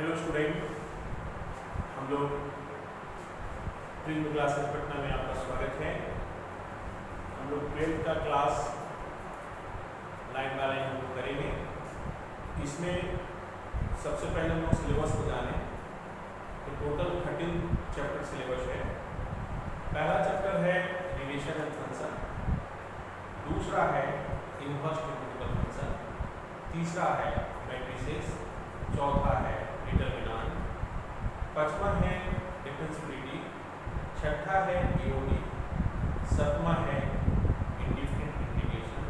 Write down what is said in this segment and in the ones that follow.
Hello student, हम लोग prism classes Patna में आपका स्वागत है। हम लोग 12th का क्लास लाइन बाय लाइन हम लोग करेंगे। इसमें सबसे पहले हम लोग सिलेबस को जाने तो टोटल 13 चैप्टर सिलेबस है। पहला चैप्टर है रिलेशन एंड फंक्शन, दूसरा है इनवर्स ट्रिग्नोमेट्रिकल फंक्शन, तीसरा है मैट्रिसेस, चौथा है डिटरमिनेंट, पांचवा है डिफरेंशिएबिलिटी, छठा है एओडी, सातवां है इंडिफिनिट इंटीग्रेशन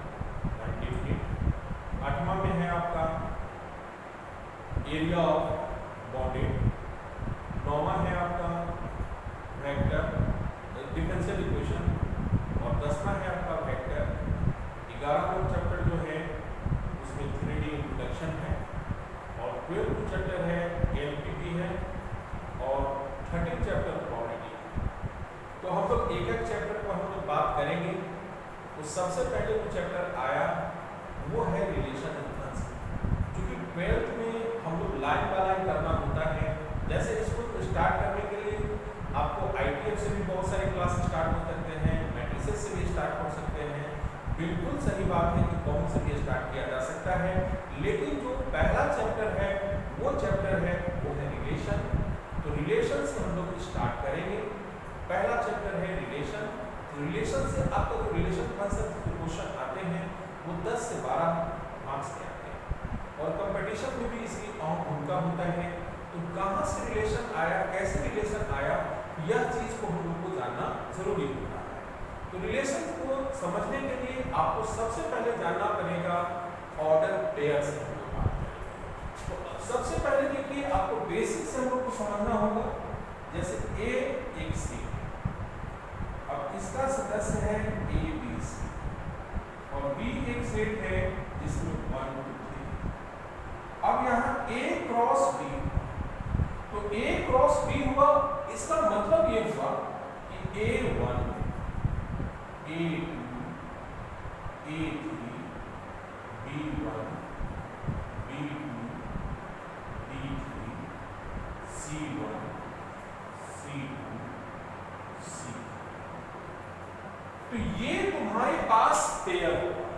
इंडिफिनिट, आठवां में है आपका एरिया ऑफ बाउंडेड, नौवां है आपका वेक्टर डिफरेंशियल इक्वेशन और 10वां है आपका वेक्टर। 11वां चैप्टर जो है उसमें 3D इंट्रोडक्शन है और 12th चैप्टर है एलपीटी है और 13th चैप्टर प्रोबेबिलिटी। तो हम लोग एक एक चैप्टर पर हम लोग बात करेंगे। तो सबसे पहले जो चैप्टर आया वो है रिलेशन एंड फंक्शन, क्योंकि 12th में हम लोग लाइन बाय लाइन करना होता है। जैसे इसको स्टार्ट करने के लिए आपको आईटीएफ से भी बहुत सारे क्लास स्टार्ट हो सकते हैं, मैट्रिसेस से भी स्टार्ट हो सकते हैं। बिल्कुल सही बात है कि कौन से भी स्टार्ट किया जा सकता है, लेकिन जो पहला चैप्टर है वो चैप्टर है वो है रिलेशन। तो रिलेशन से हम लोग स्टार्ट करेंगे। पहला चैप्टर है रिलेशन। रिलेशन से आपका जो रिलेशन कॉन्सेप्ट के क्वेश्चन आते हैं वो 10 से 12 मार्क्स के आते हैं और कंपटीशन में भी इसकी अहम भूमिका होता है। तो कहाँ से रिलेशन आया, कैसे रिलेशन आया, यह चीज को हम लोग को जानना जरूरी होता है। तो रिलेशन को समझने के लिए आपको सबसे पहले जानना पड़ेगा ऑर्डर पेयर से हम लोग बात करेंगे। तो सबसे पहले देखिए आपको बेसिक से हम लोग को समझना होगा। जैसे ए एक सेट, अब इसका सदस्य है ए बी सी और बी एक सेट है जिसमें 1 2 3। अब यहाँ ए क्रॉस बी, तो ए क्रॉस बी हुआ, इसका मतलब ये हुआ कि A1 A2 A3 B1 B2 B3 C1 C2 C। तो ये तुम्हारे पास पेयर हुआ।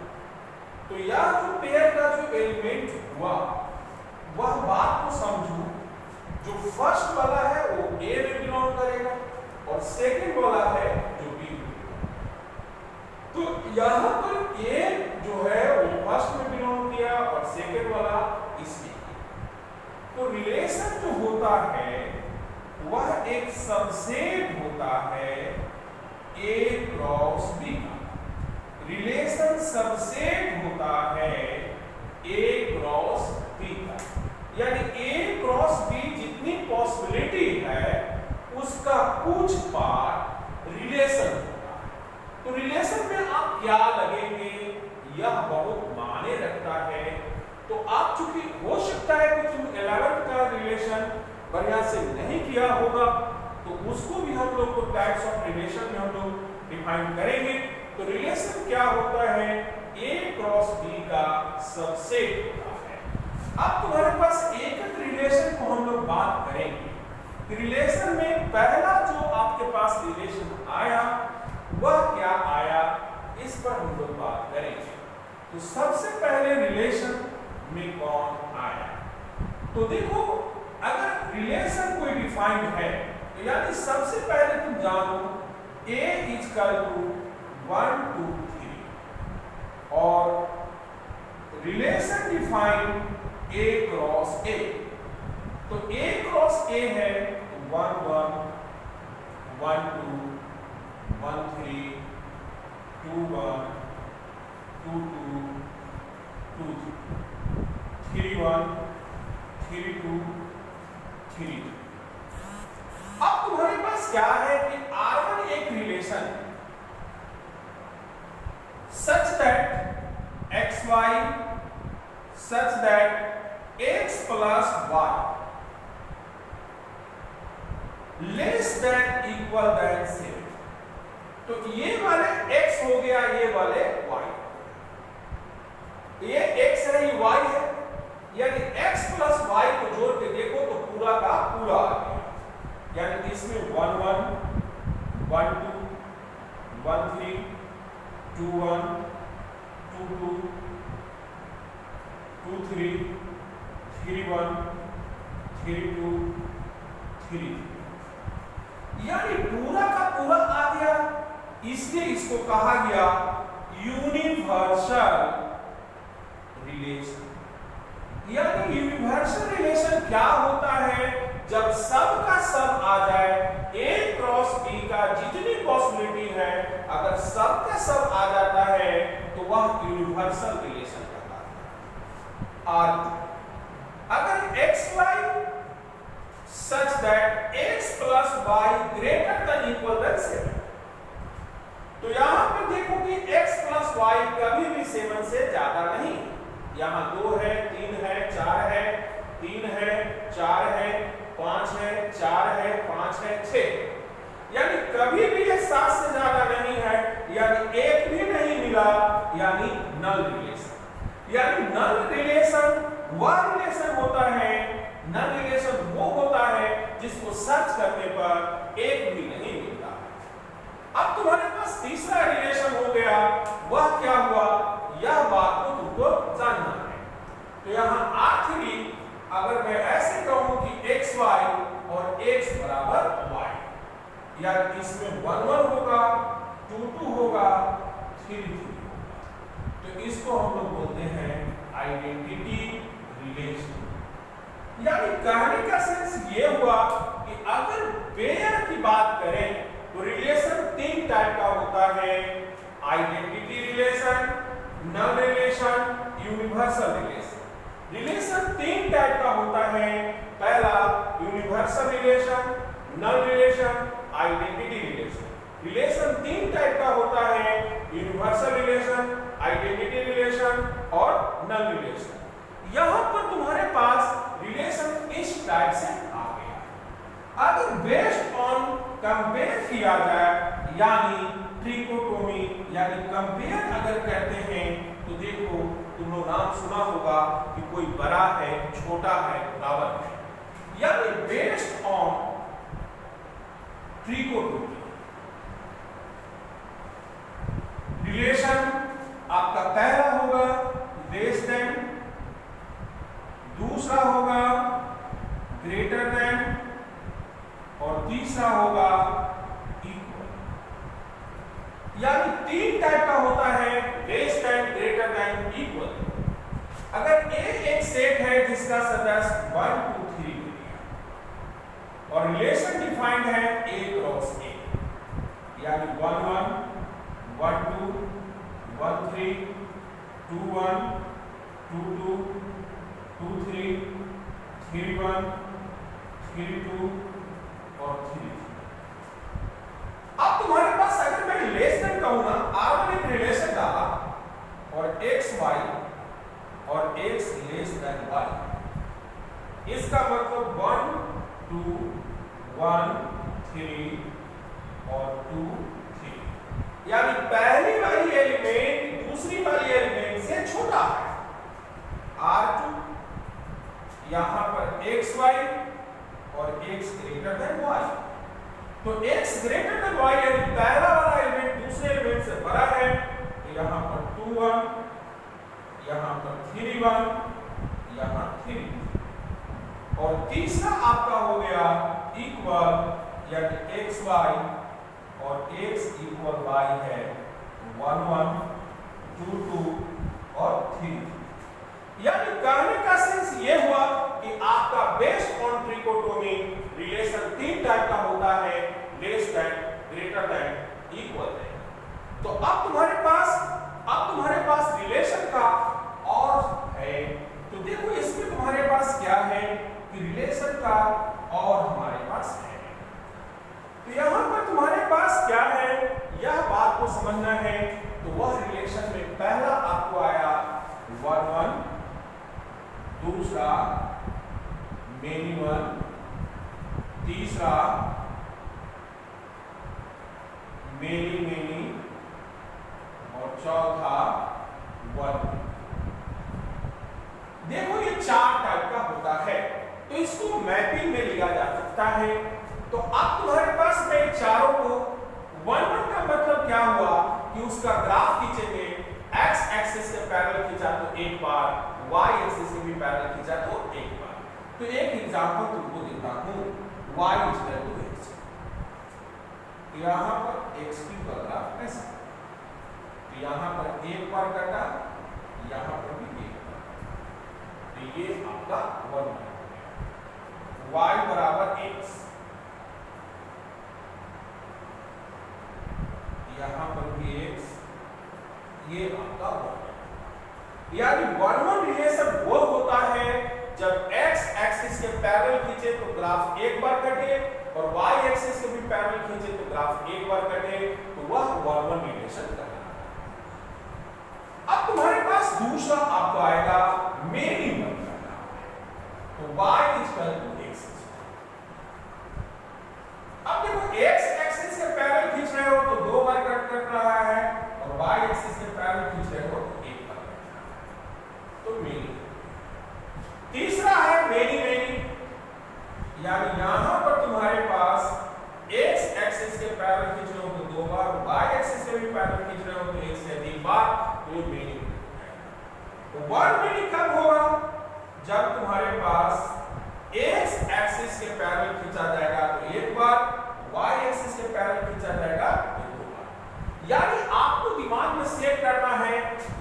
तो यह जो पेयर का जो एलिमेंट हुआ वह बात को समझो, जो फर्स्ट वाला है वो ए में बिलोंग करेगा और सेकंड वाला है जो बी में। तो यहां पर ए जो है वो फर्स्ट में बिलोंग किया और सेकंड वाला इसमें किया। तो रिलेशन जो होता है वह एक सबसेट होता है ए क्रॉस बी का। रिलेशन सबसेट होता है ए क्रॉस बी का, यानी ए क्रॉस बी जितनी पॉसिबिलिटी है उसका कुछ पार्ट रिलेशन होता है। तो रिलेशन में आप क्या लगेंगे यह बहुत मायने रखता है। तो आप चूंकि हो सकता है कि तुम 11th का रिलेशन बढ़िया से नहीं किया होगा, तो उसको भी हम लोग को टाइप्स ऑफ रिलेशन में हम लोग डिफाइन करेंगे। तो रिलेशन क्या होता है, ए क्रॉस बी का सबसेट होता है। अब तुम्हारे पास एक रिलेशन को हम लोग बात करेंगे। रिलेशन में पहला जो आपके पास रिलेशन आया वह क्या आया, इस पर हम लोग बात करेंगे। तो सबसे पहले रिलेशन में कौन आया, तो देखो अगर रिलेशन कोई डिफाइंड है तो यानी सबसे पहले तुम जानो A इक्वल टू 1 2 3 और relation defined A cross A। तो A क्रॉस A है 1 1 1 2 1 3 2 1 2 2 2 3 1 3 2 3 2। अब तुम्हारे पास क्या है कि R1 एक relation such that xy such that x plus y less than equal than 7। तो ये वाले x हो गया, ये वाले y, ये x है ये y है, यानी x प्लस y को जोड़ के देखो तो 1 2 1 3 2 1 2 2 2 3 3 1 3 2 3। यानी पूरा का पूरा आ गया, इसलिए इसको कहा गया यूनिवर्सल रिलेशन। यानी यूनिवर्सल रिलेशन क्या होता है? जब सब का सब आ जाए, A क्रॉस B का जितनी पॉसिबिलिटी है, अगर सब का सब आ जाता है तो वह यूनिवर्सल रिलेशन कहलाता है। और अगर xy such that x plus y greater than equal than 7, तो यहां पर देखो कि x plus y कभी भी 7 से ज्यादा नहीं। यहां 2 है, 3 है, 4 है, 3 है, 4 है, 5 है, 4 है, 5 है, 6, यानी कभी भी ये 7 से ज्यादा नहीं है, यानी एक भी नहीं मिला, यानी नल रिलेशन। यानी नल रिलेशन वह रिलेशन होता है, नल रिलेशन वो होता है जिसको सर्च करने पर एक भी नहीं मिलता। अब तुम्हारे पास तीसरा रिलेशन हो गया, वह क्या हुआ, यह बात को तुमको जानना है। तो यहां आखिरी अगर मैं ऐसे कहूं कि xy और x बराबर y, या इसमें 1 1 होगा, 2 2 होगा, 3 3 होगा, तो इसको हम लोग बोलते हैं आइडेंटिटी रिलेशन। यानी कहने का सेंस ये हुआ कि अगर पेयर की बात करें तो रिलेशन 3 टाइप का होता है, identity relation, null relation, universal relation. Relation 3 type का होता है, पहला universal relation, null relation, identity relation. Relation 3 type का होता है, यूनिवर्सल रिलेशन, आइडेंटिटी रिलेशन और नल रिलेशन। यहां पर तुम्हारे पास रिलेशन इस टाइप से आ गया। अगर बेस्ड ऑन कंपेयर किया जाए, यानी ट्रिकोटोमी, यानी कंपेयर अगर करते हैं, तो देखो तुम लोग नाम सुना होगा कि कोई बड़ा है, छोटा है, बराबर है, यानी बेस्ड ऑन ट्रिकोटोमी रिलेशन आपका पहला होगा लेस देन, दूसरा होगा ग्रेटर देन और तीसरा होगा इक्वल। यानी 3 टाइप का होता है, less than, greater than, equal. अगर A एक सेट है जिसका सदस्य 1 2 3 और रिलेशन डिफाइंड है A क्रॉस A, यानी 1 1 1 2 1 3 2 1 2 2 2 3 3 1 3 2 और 3 3। अब तुम्हारे पास अगर मैं लेस देन कहूं ना, आपने एक रिलेशन डाला और x y और x लेस देन y, इसका मतलब 1 2 1 3 और 2 3, यानी पहली वाली एलिमेंट दूसरी वाली एलिमेंट से छोटा है। R2 यहां पर xy और x ग्रेटर देन y, तो x ग्रेटर देन y यानी पहला वाला एलिमेंट दूसरे एलिमेंट से बड़ा है, तो यहां पर 2 1, यहां पर 3 1, यहां 3 2, और तीसरा आपका हो गया इक्वल, यानी xy और x इक्वल y है 1 1 2 2 और 3 3। यानी कहने का सेंस ये हुआ कि आपका based on trichotomy relation 3 type का होता है, less than, greater than, equal than. तो अब तुम्हारे पास रिलेशन का और है, तो देखो इसमें तुम्हारे पास क्या है कि रिलेशन का और हमारे पास है। तो यहां पर तुम्हारे पास क्या है, यह बात को समझना है। तो वह रिलेशन में पहला आपको आया 1 1, दूसरा मेनी 1, तीसरा मेनी मेनी और चौथा 1। देखो ये 4 टाइप का होता है, तो इसको मैपिंग में लिया जा सकता है। तो अब तुम्हारे पास मैं चारों को 1 1 का मतलब क्या हुआ कि उसका ग्राफ खींचेंगे, x एक्सिस के पैरेलल खींचा तो एक बार, y एक्सिस के भी पैरेलल खींचा तो एक बार। तो एक एग्जांपल तुमको देता हूं, y x। यहां पर x3 का ग्राफ ऐसा, तो यहां पर एक बार कटा, यहां पर भी एक बार, तो ये आपका 1 हो गया। y बराबर x, यहां पर भी x, ये आपका 1 यानी 1 1 रिलेशन वो होता है जब x एक्सिस के पैरेलल खींचे तो ग्राफ एक बार कटे और y एक्सिस के भी पैरेलल खींचे तो ग्राफ एक बार कटे, तो वह 1 1 रिलेशन कहलाता है। अब तुम्हारे पास दूसरा आपको आएगा मेन इनवर्स करना है, तो y x। अब देखो x एक्सिस के पैरेलल खींच रहे हो तो दो बार कट रहा है और y एक्सिस के पैरेलल खींच रहे हो तो एक बार कट रहा है, तो मेनी। तीसरा है मेनी मेनी, यानी यहां पर तुम्हारे पास x एक्सिस के पैरेलल खींच रहे हो तो दो बार, y एक्सिस के भी पैरेलल खींच रहे हो तो एक से अधिक बार, तो ये मेनी। तो वन मेनी कब होगा? जब तुम्हारे पास x एक्सिस के पैरेलल खींचा जाएगा तो एक बार, y एक्सिस के पैरेलल खींचा जाएगा तो दो बार। यानी आपको दिमाग में सेट करना है,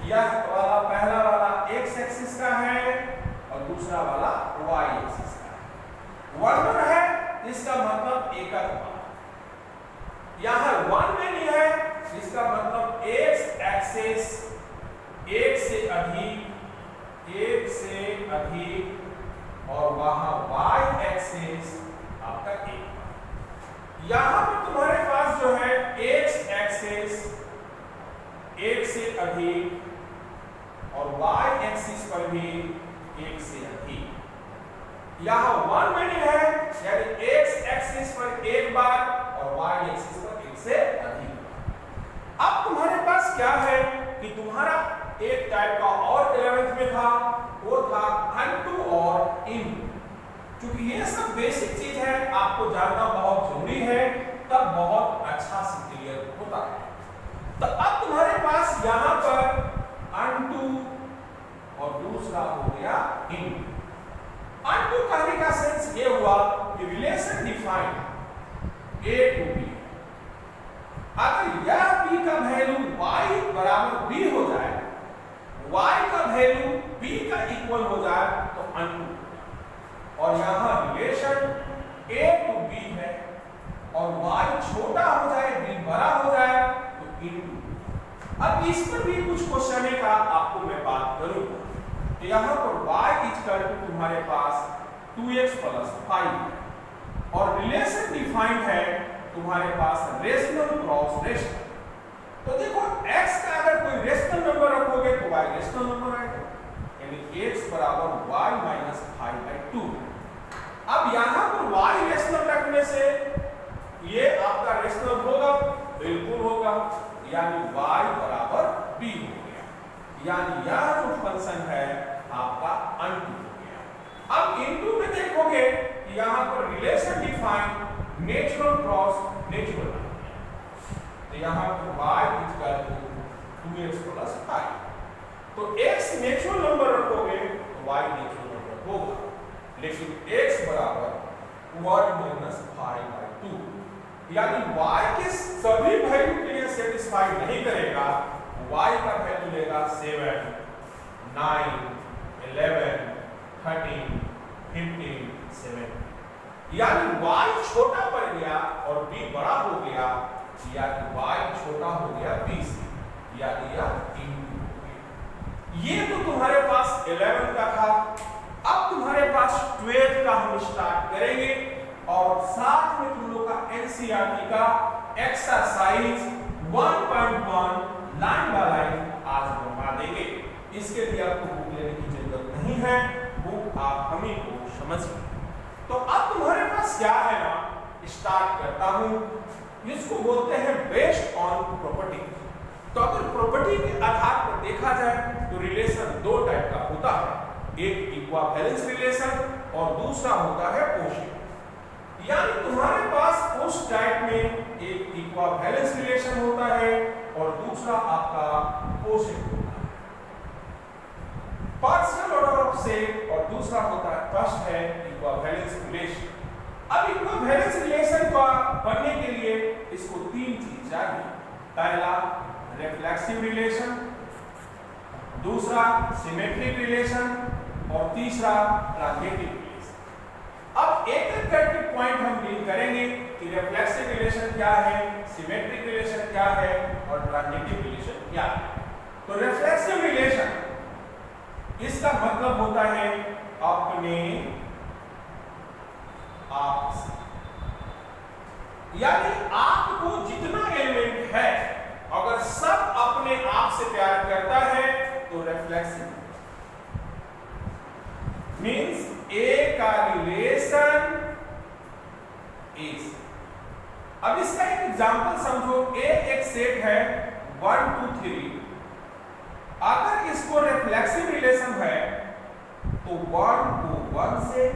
यह वाला पहला वाला x एक्सिस का है और दूसरा वाला y एक्सिस का है। 1 1 है, इसका मतलब एकक बार। यहां 1 मेनी है, इसका मतलब x एक्सिस एक से अधिक और वहां y एक्सिस आपका एक। यहां पर तुम्हारे पास जो है x एक्सिस एक से अधिक और y एक्सिस पर भी एक से अधिक। यहां 1 मेनी है, यानी x एक्सिस पर एक बार और y एक्सिस पर एक से अधिक। अब तुम्हारे पास क्या है कि तुम्हारा एक टाइप का और 11th में था, वो था अनटू और इनटू। क्योंकि ये सब बेसिक चीज है, आपको जानना बहुत जरूरी है, तब बहुत अच्छा से क्लियर होता है। तो अब तुम्हारे पास यहां पर अनटू और दूसरा हो गया इनटू। अनटू कहने का सेंस ये हुआ कि relation define a to b। अगर यह b का वैल्यू y बराबर b हो जाए, y का वैल्यू b का इक्वल हो जाए तो अनटू। और यहां रिलेशन a टू b है और y छोटा हो जाए, b बड़ा हो जाए तो इनटू। अब इस पर भी कुछ क्वेश्चन है का आपको मैं बात करूंगा। तो यहां पर y इक्वल टू तुम्हारे पास 2x प्लस 5 है और रिलेशन डिफाइंड है तुम्हारे पास रेशनल क्रॉस रेशनल। तो देखो x का अगर कोई रेशनल नंबर रखोगे तो y रेशनल नंबर आएगा, यानी x बराबर y माइनस 5/2। अब यहां पर y रेशनल रखने से ये आपका रेशनल होगा, बिल्कुल होगा, यानी y बराबर b हो गया, यानी यह जो फंक्शन है आपका अनटू हो गया। अब इनटू में देखोगे कि यहां पर relation define natural cross natural. तो यहां पर y equal to 2x plus 5। तो x नेचुरल नंबर रखोगे तो y नेचुरल नंबर होगा, लेकिन x बराबर 1 माइनस 5/2, यानी y के सभी वैल्यू के लिए सेटिस्फाई नहीं करेगा। y का वैल्यू लेगा 7, 9, 11, 13, 15, 7, यानी y छोटा पड़ गया और b बड़ा हो गया, यानी y छोटा हो गया b से, यानी यह इनटू हो गया। ये तो तुम्हारे पास 11 का था। अब तुम्हारे पास 12 का हम स्टार्ट करेंगे और साथ में तुम लोग का एनसीईआरटी का एक्सरसाइज 1.1 लाइन बाय लाइन आज बनवा देंगे। इसके लिए आपको बुक लेने की जरूरत नहीं है, बुक आप हमें को समझिए। तो अब तुम्हारे पास क्या है ना, स्टार्ट करता हूं, इसको बोलते हैं बेस्ड ऑन प्रॉपर्टी। तो अगर प्रॉपर्टी के आधार पर देखा जाए तो रिलेशन दो टाइप का होता है, एक इक्विवेलेंस रिलेशन और दूसरा होता है कोशेंट। यानी तुम्हारे पास उस टाइप में एक इक्विवेलेंस रिलेशन होता है और दूसरा आपका कोसेक होता है। पार्शियल ऑर्डर ऑफ सेट और दूसरा होता है फर्स्ट है इक्विवेलेंस रिलेशन। अब इक्विवेलेंस रिलेशन का बनने के लिए इसको तीन चीज चाहिए। पहला रिफ्लेक्सिव रिलेशन, दूसरा सिमेट्रिक रिलेशन और तीसरा ट्रांजिटिव रिलेशन। अब एक एक करके पॉइंट हम डील करेंगे कि रिफ्लेक्सिव रिलेशन क्या है, सिमेट्रिक रिलेशन क्या है और ट्रांजिटिव रिलेशन क्या है। तो रिफ्लेक्सिव रिलेशन इसका मतलब होता है अपने आप से, यानी आपको जितना एलिमेंट है अगर सब अपने आप से प्यार करता है तो रिफ्लेक्सिव मीन्स ए का रिलेशन ए से। अब इसका एक एग्जांपल समझो, ए एक सेट है 1 2 3। अगर इसको रिफ्लेक्सिव रिलेशन है तो 1 को 1 से,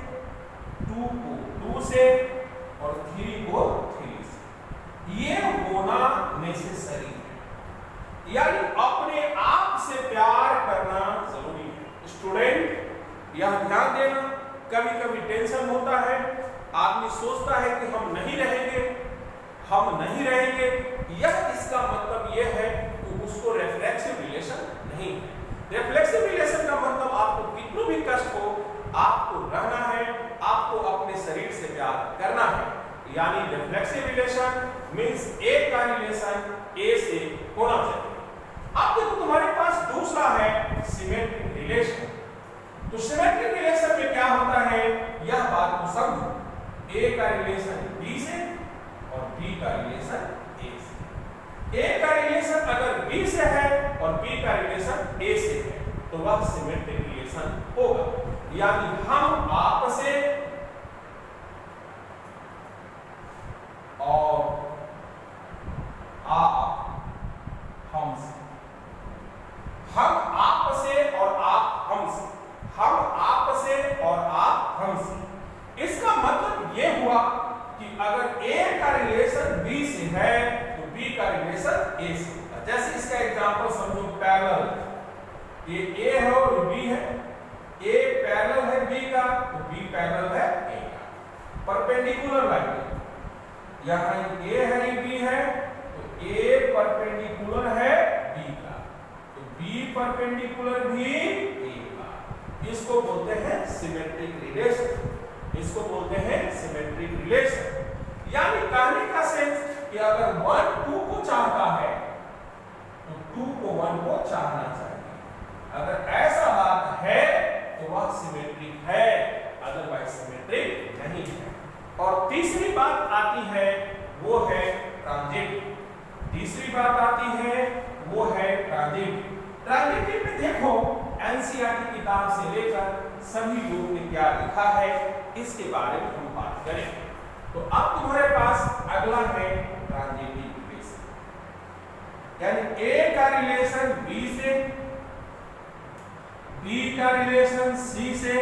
2 को 2 से और 3 को 3 से। ये होना नेसेसरी है, यानी अपने आप से प्यार करना जरूरी है। स्टूडेंट यह ध्यान देना, कभी कभी टेंशन होता है, आदमी सोचता है कि हम नहीं रहेंगे, यह इसका मतलब यह है कि उसको रिफ्लेक्सिव रिलेशन नहीं है। रिफ्लेक्सिव रिलेशन का मतलब आपको कितना भी कष्ट हो, आपको रहना है, आपको अपने शरीर से प्यार करना है, यानी रिफ्लेक्सिव रिलेशन मींस ए का रिलेशन ए से होना चाहिए। अब देखो तुम्हारे पास दूसरा है सिमेट्रिक रिलेशन। तो सिमेट्रिक रिलेशन में क्या होता है, यह बात को समझो। ए का रिलेशन बी से और बी का रिलेशन ए से। ए का रिलेशन अगर बी से है और बी का रिलेशन ए से है तो वह सिमेट्रिक रिलेशन होगा, यानी हम आप से और आप हमसे, हम आप से और आप हमसे, हम आप से और आप हमसे। इसका मतलब यह हुआ कि अगर ए का रिलेशन बी से है तो बी का रिलेशन ए से होगा। जैसे इसका एग्जांपल समझो, पैरेलल, ये ए है और बी है, ए पैरेलल है बी का तो बी पैरेलल है ए का। परपेंडिकुलर लाइन, यहाँ ए है ये बी है तो ए परपेंडिकुलर है बी का तो बी परपेंडिकुलर भी ए का। इसको बोलते हैं सिमेट्रिक रिलेशन, इसको बोलते हैं सिमेट्रिक रिलेशन। यानी कहने का सेंस कि अगर 1 2 को चाहता है तो 2 को 1 को चाहना चाहिए। अगर ऐसा बात है तो वह सिमेट्रिक है, अदरवाइज सिमेट्रिक नहीं है। और तीसरी बात आती है वो है ट्रांजिटिव। तीसरी बात आती है वो है ट्रांजिटिव। ट्रांजिटिव में देखो एनसीईआरटी किताब से लेकर सभी लोगों ने क्या लिखा है इसके बारे में हम बात करें। तो अब तुम्हारे पास अगला है ट्रांजिटिव रिलेशन, यानी ए का रिलेशन बी से, बी का रिलेशन सी से,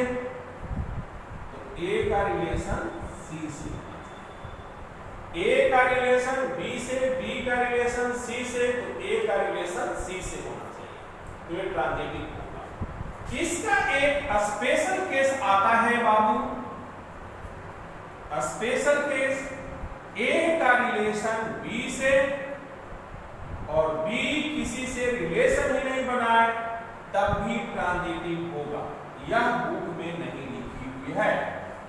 तो ए का रिलेशन सी से होना चाहिए। ए का रिलेशन बी से, बी का रिलेशन सी से, तो ए का रिलेशन सी से होना चाहिए, तो ये ट्रांजिटिव होगा। इसका एक स्पेशल केस आता है बाबू, स्पेशल केस, ए का रिलेशन बी से और बी किसी से रिलेशन ही नहीं बनाए तब भी ट्रांजिटिव होगा। यह बुक में नहीं लिखी हुई है,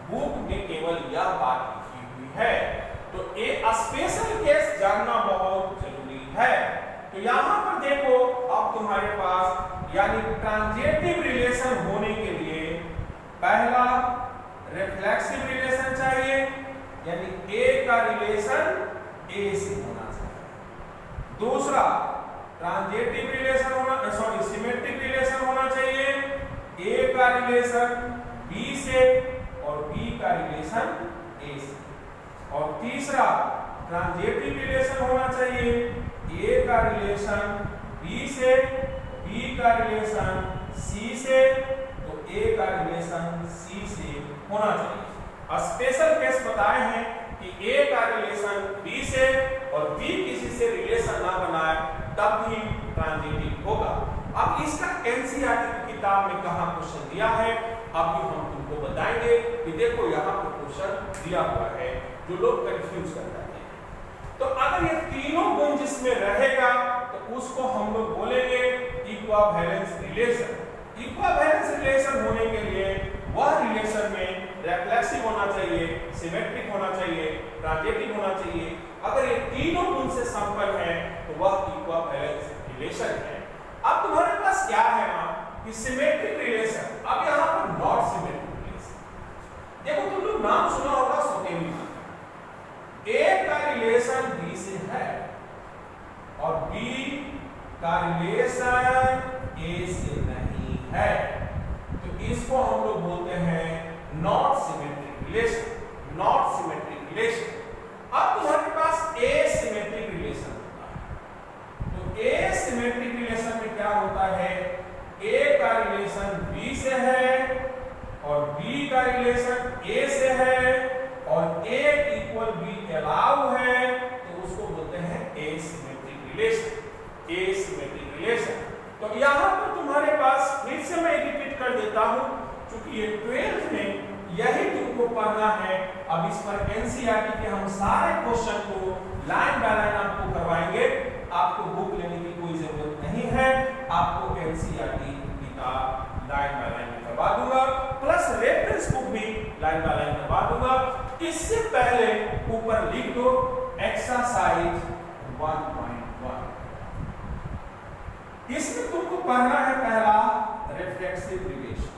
बुक में केवल यह बात लिखी हुई है। तो ए स्पेशल केस जानना बहुत जरूरी है। तो यहां पर देखो, अब तुम्हारे पास यानी ट्रांजिटिव रिलेशन होने के लिए पहला रिफ्लेक्सिव रिलेशन चाहिए, यानी ए का रिलेशन ए से होना चाहिए। दूसरा ट्रांजिटिव रिलेशन होना, सॉरी सिमेट्रिक रिलेशन होना चाहिए, ए का रिलेशन बी से और बी का रिलेशन ए से। और तीसरा ट्रांजिटिव रिलेशन होना चाहिए, ए का रिलेशन बी से, बी का रिलेशन सी से, तो ए का रिलेशन सी से होना चाहिए। स्पेशल केस बताए हैं कि ए का रिलेशन बी से और बी किसी से रिलेशन ना बनाए तब भी ट्रांजिटिव होगा। अब इसका एनसीईआरटी की किताब में कहां क्वेश्चन दिया है अभी हम तुमको बताएंगे कि देखो यहाँ पर क्वेश्चन दिया हुआ है जो लोग कंफ्यूज कर जाते हैं। तो अगर ये तीनों गुण जिसमें रहेगा तो उसको हम लोग बोलेंगे इक्विवेलेंस रिलेशन। इक्विवेलेंस रिलेशन होने के लिए वह रिलेशन में रिफ्लेक्सिव होना चाहिए, सिमेट्रिक होना चाहिए, ट्रांजिटिव होना चाहिए। अगर ये तीनों गुण से संपन्न है तो वह इक्विवेलेंस रिलेशन है। अब तुम्हारे पास क्या है कि सिमेट्रिक रिलेशन। अब यहाँ पर नॉट सिमेट्रिक रिलेशन। देखो तुम लोग नाम सुना होगा सोटेमी का। ए का रिलेशन बी से है और बी का रिलेशन ए से नहीं है, तो इसको हम लोग बोलते हैं not symmetric relation. Not symmetric relation. अब तुम्हारे पास ए सिमेट्रिक रिलेशन होता है, तो ए सिमेट्रिक रिलेशन में क्या होता है, ए का रिलेशन बी से है और बी का रिलेशन ए से है और ए इक्वल बी अलाउ है, तो उसको बोलते हैं एसिमेट्रिक रिलेशन। Asymmetric relation. तो यहां पर तुम्हारे पास फिर से मैं रिपीट कर देता हूं क्योंकि ये 12th में यही तुमको पढ़ना है। अब इस पर एनसीईआरटी के हम सारे क्वेश्चन को लाइन बाय लाइन आपको करवाएंगे। आपको बुक लेने की कोई जरूरत नहीं है, आपको एनसीईआरटी किताब लाइन बाय लाइन करवा दूंगा, प्लस रेफरेंस बुक भी लाइन बाय लाइन करवा दूंगा। इससे पहले ऊपर लिख दो एक्सरसाइज 1.1। इसमें तुमको पढ़ना है पहला रिफ्लेक्सिव रिलेशन,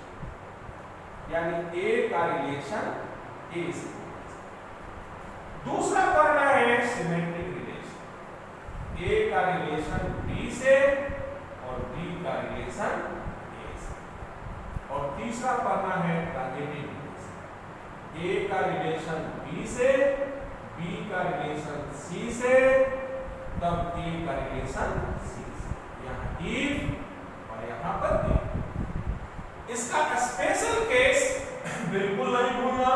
यानी ए का रिलेशन ए से। दूसरा पढ़ना है सिमेट्रिक रिलेशन, ए का रिलेशन बी से और बी का रिलेशन ए से। और तीसरा पढ़ना है ट्रांजिटिव रिलेशन, ए का रिलेशन बी से, बी का रिलेशन सी से, तब ए का रिलेशन सी से। यहाँ इफ और यहाँ पर इफ। इसका स्पेशल केस बिल्कुल नहीं भूलना,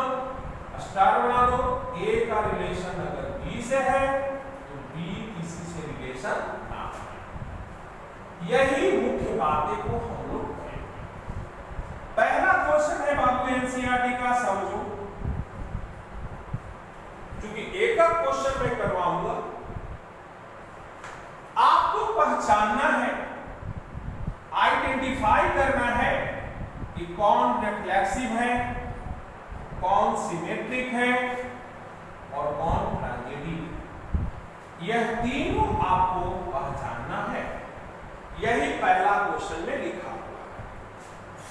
स्टार बना दो। ए का रिलेशन अगर बी से है तो बी किसी से रिलेशन ना है। यही मुख्य बातें को हम लोग करेंगे। पहला क्वेश्चन है बाबू एनसीईआरटी का, समझो। क्योंकि एक का क्वेश्चन मैं करवाऊंगा, आपको पहचानना है, आइडेंटिफाई करना है कि कौन रिफ्लेक्सिव है, कौन सिमेट्रिक है और कौन ट्रांजिटिव। यह तीनों आपको पहचानना है। यही पहला क्वेश्चन में लिखा हुआ है।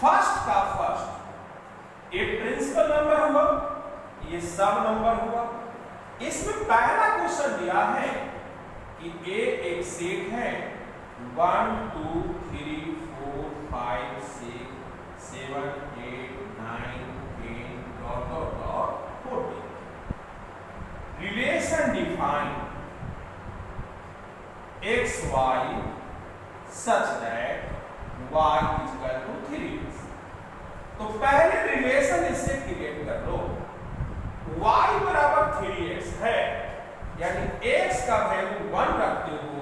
फर्स्ट का फर्स्ट, ये प्रिंसिपल नंबर हुआ, ये सब नंबर हुआ। इसमें पहला क्वेश्चन दिया है कि ए एक सेट है 1 2 3 4 5 6 7 8 9 10 14। Relation define X Y such that y equal to 3x। तो पहले रिलेशन इससे क्रिएट कर लो। y बराबर 3x है, यानी x का वैल्यू 1 रखते हो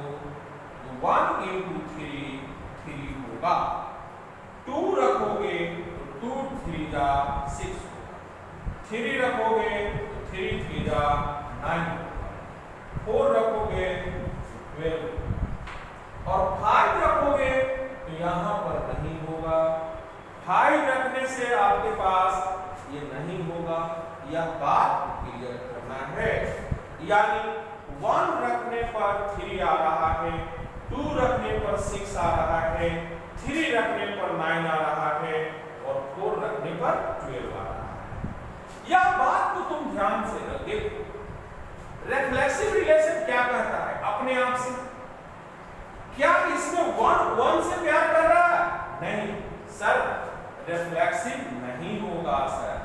तो 1 into 3 होगा। 2 रखोगे तो 2 3 जा 6 होगा। 3 रखोगे तो 3 3 जा 9 होगा। 4 रखोगे तो 12 होगा। और 5 रखोगे तो यहाँ पर नहीं होगा। 5 रखने से आपके पास ये नहीं होगा। यह बात क्लियर करना है। यानी 1 रखने पर 3 आ रहा है, 2 रखने पर 6 आ रहा है, 3 रखने पर 9 आ रहा है और 4 रखने पर 12 आ रहा है। यह बात को तुम ध्यान से देखो। रिफ्लेक्सिव रिलेशन क्या कहता है अपने आप से? क्या इसमें 1 से प्यार कर रहा है? नहीं सर, रिफ्लेक्सिव नहीं होगा सर।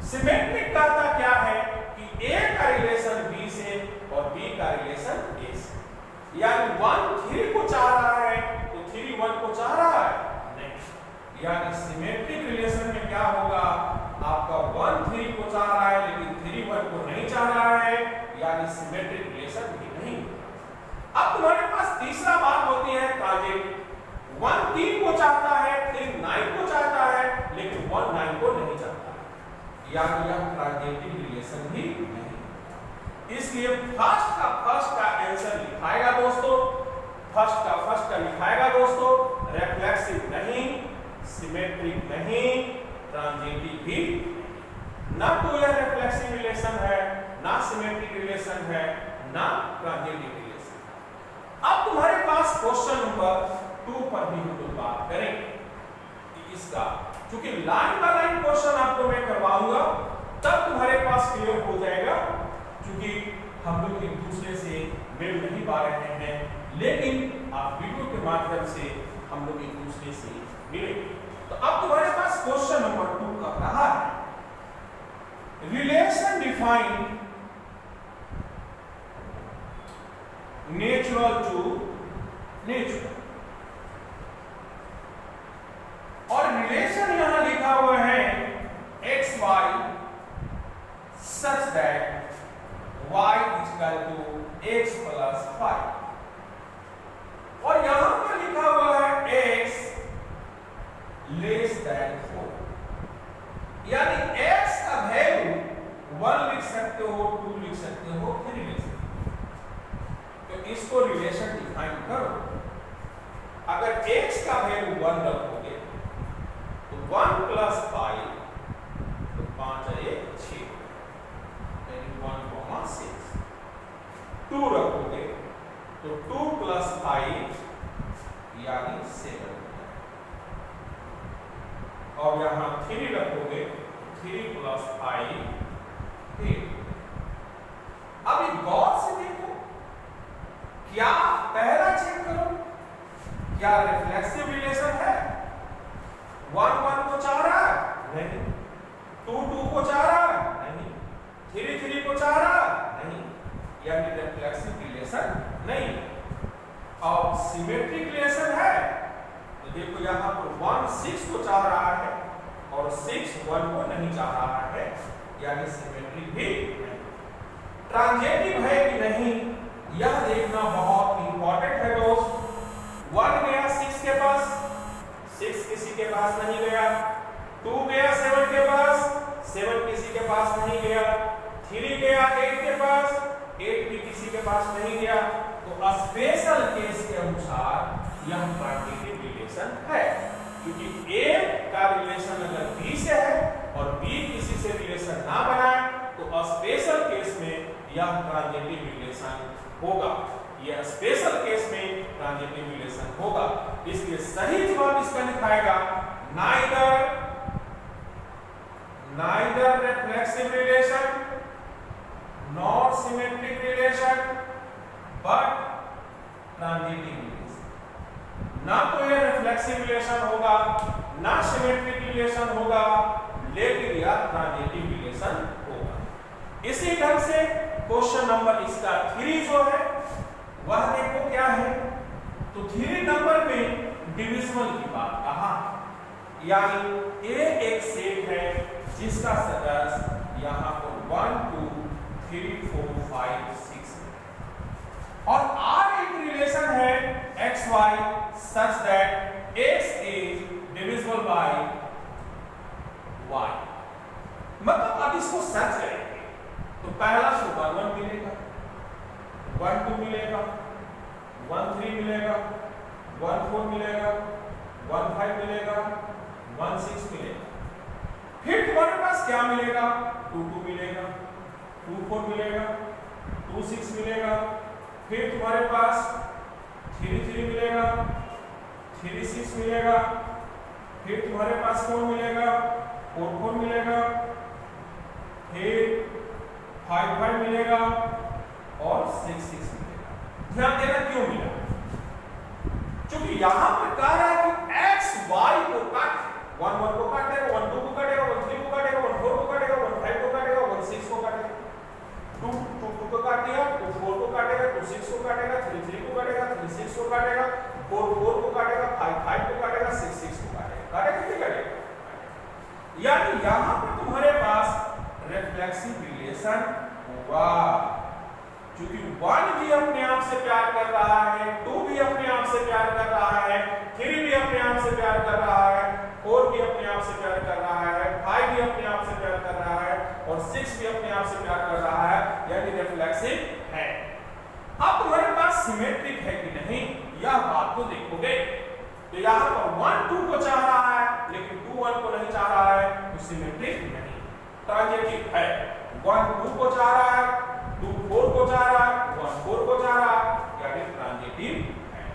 सिमेट्रिक कहता क्या है कि ए का रिलेशन बी से और बी का रिलेशन ए से। यानी 1 3 को चाह रहा है तो 3 1 को चाह रहा है? नहीं। यानी सिमेट्रिक रिलेशन में क्या होगा, आपका 1 3 को चाह रहा है लेकिन 3 1 को नहीं चाह रहा है, यानी सिमेट्रिक रिलेशन तीसरा बात होती है ट्रांजिटिव। 1 3 को चाहता है, 3 9 को चाहता है, लेकिन 1 9 को नहीं चाहता है, यानी यह ट्रांजिटिव रिलेशन ही नहीं। इसलिए फर्स्ट का आंसर लिखाएगा दोस्तों, फर्स्ट का लिखाएगा दोस्तों, रिफ्लेक्सिव नहीं, सिमेट्रिक नहीं, ट्रांजिटिव भी ना, तो यह रिफ्लेक्सिव रिलेशन है, ना सिमेट्रिक रिलेशन है, ना ट्रांजिटिव रिलेशन है। अब तुम्हारे पास क्वेश्चन नंबर 2 पर भी हम लोग बात करें कि इसका, क्योंकि लाइन बाय लाइन क्वेश्चन आपको मैं करवाऊंगा, तब तुम्हारे पास क्लियर हो जाएगा, क्योंकि हम लोग एक दूसरे से मिल नहीं पा रहे हैं, लेकिन आप वीडियो के माध्यम से हम लोग एक दूसरे से मिले। तो अब तुम्हारे पास क्वेश्चन नंबर 2 का रहा है, relation define natural to natural, और रिलेशन यहां लिखा हुआ है X Y such that Y equal to X plus 5, और यहां पर लिखा हुआ है एक्स लेस दैन 4, यानी एक्स का वैल्यू 1 लिख सकते हो, 2 लिख सकते हो, 3 लिख सकते हो। तो इसको रिलेशन डिफाइन करो। अगर x का वैल्यू 1 रखोगे तो 1 प्लस 5, तो 5 है 6, यानी 1,6। 2 रखोगे तो 2 प्लस 5 यानी 7, और यहां 3 रखोगे 3 प्लस 5 8। अभी गौर से देखो, क्या पहला चेक करो, क्या रिफ्लेक्सिव रिलेशन है? 1 1 को चाह रहा है? नहीं। 2 2 को चाह रहा है? नहीं। 3 3 को चाह रहा है? नहीं, यानी रिफ्लेक्सिव रिलेशन नहीं। और सिमेट्रिक रिलेशन है, तो देखो यहां पर 1 6 को चाह रहा है और 6 1 को नहीं चाह रहा है, यानी सिमेट्रिक भी नहीं। ट्रांजिटिव है कि नहीं, यह देखना बहुत इंपॉर्टेंट है दोस्त। 1 गया 6 के पास, 6 किसी के पास नहीं गया, 2 गया 7 के पास, 7 किसी के पास नहीं गया, 3 गया 8 के पास, 8 भी किसी के पास नहीं गया। तो स्पेशल केस के अनुसार यह ट्रांजिटिव रिलेशन है, क्योंकि A का रिलेशन अगर B से है और B किसी से रिलेशन ना बनाए तो स्पेशल केस में यह ट्रांजिटिव रिलेशन होगा, यह स्पेशल केस में ट्रांजिटिव रिलेशन होगा। इसलिए सही जवाब इसका लिखाएगा neither reflexive relation nor symmetric relation but transitive relation. ना तो यह रिफ्लेक्सिव रिलेशन होगा, ना सिमेट्रिक रिलेशन होगा, लेकिन यह ट्रांजिटिव रिलेशन होगा। इसी ढंग से क्वेश्चन नंबर इसका 3 जो है वह देखो क्या है। तो 3 नंबर में डिविजिबल की बात कहा, यानी A एक सेट है जिसका सदस्य यहाँ पर 1 2 3 4 5 6 और R एक रिलेशन है X Y such that x is divisible by y। मतलब अब इसको सर्च करेंगे तो पहला से 1 1 मिलेगा, 1 2 मिलेगा, 1 3 मिलेगा, 1 4 मिलेगा, 1 5 मिलेगा, 1 6 मिलेगा। फिर तुम्हारे पास क्या मिलेगा? 2 2 मिलेगा, 2 4 मिलेगा, 2 6 मिलेगा। फिर तुम्हारे पास 3 3 मिलेगा, 3 6 मिलेगा। फिर तुम्हारे पास कौन मिलेगा? 4 4 मिलेगा। फिर 5 5 मिलेगा और 6 6 मिलेगा। ध्यान देना क्यों मिला, क्योंकि यहां पर कह रहा है कि x y को काट, 1 1 को काटेगा, 1 2 को काटेगा, 1 3 को काटेगा, 1 4 को काटेगा, 1 5 को काटेगा, 1 6 को काटेगा। 2 2 को काट दिया, 2 4 को काटेगा, 2 6 को काटेगा, 3 3 को काटेगा, 3 6 को काटेगा, 4 4 को काटेगा, 5 5 को काटेगा, 6 6 को काटेगा। काटेगा कि नहीं काटेगा? यानी यहां पर तुम्हारे पास रिफ्लेक्सिव रिलेशन होगा, क्योंकि 1 भी अपने आप से प्यार कर रहा है, 2 भी अपने आप से प्यार कर रहा है, 3 भी अपने आप से प्यार कर रहा है, 4 भी अपने आप से प्यार कर रहा है, 5 भी अपने आप से प्यार कर रहा है और 6 भी अपने आप से प्यार कर रहा है, यानी रिफ्लेक्सिव है। अब तुम्हारे पास सिमेट्रिक है कि नहीं यह बात को देखोगे तो यहाँ पर 1 2 को चाह रहा है लेकिन 2 1 को नहीं चाह रहा है, तो सिमेट्रिक नहीं, ट्रांजिटिव है। 1 2 को चाह रहा है, 2 4 को चाह रहा है, 1 4 को चाह रहा है, यानी ट्रांजिटिव है।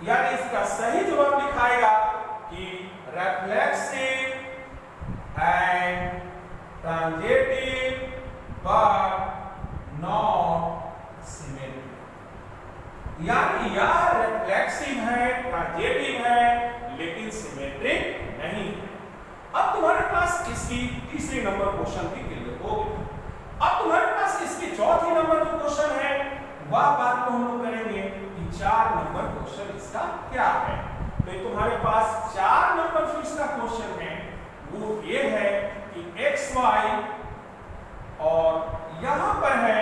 यानी इसका सही जवाब लिखाएगा कि reflexive and transitive but not symmetric. यानी यह रिफ्लेक्सिव है, ट्रांजिटिव है, लेकिन सिमेट्रिक नहीं है। अब तुम्हारे पास इसकी तीसरी नंबर क्वेश्चन की क्लियर हो गई। अब तुम्हारे पास इसकी चौथी नंबर जो क्वेश्चन है वह बात को हम लोग करेंगे कि 4 नंबर क्वेश्चन इसका क्या है। तो तुम्हारे पास 4 नंबर जो इसका क्वेश्चन है वो ये है कि x y और यहां पर है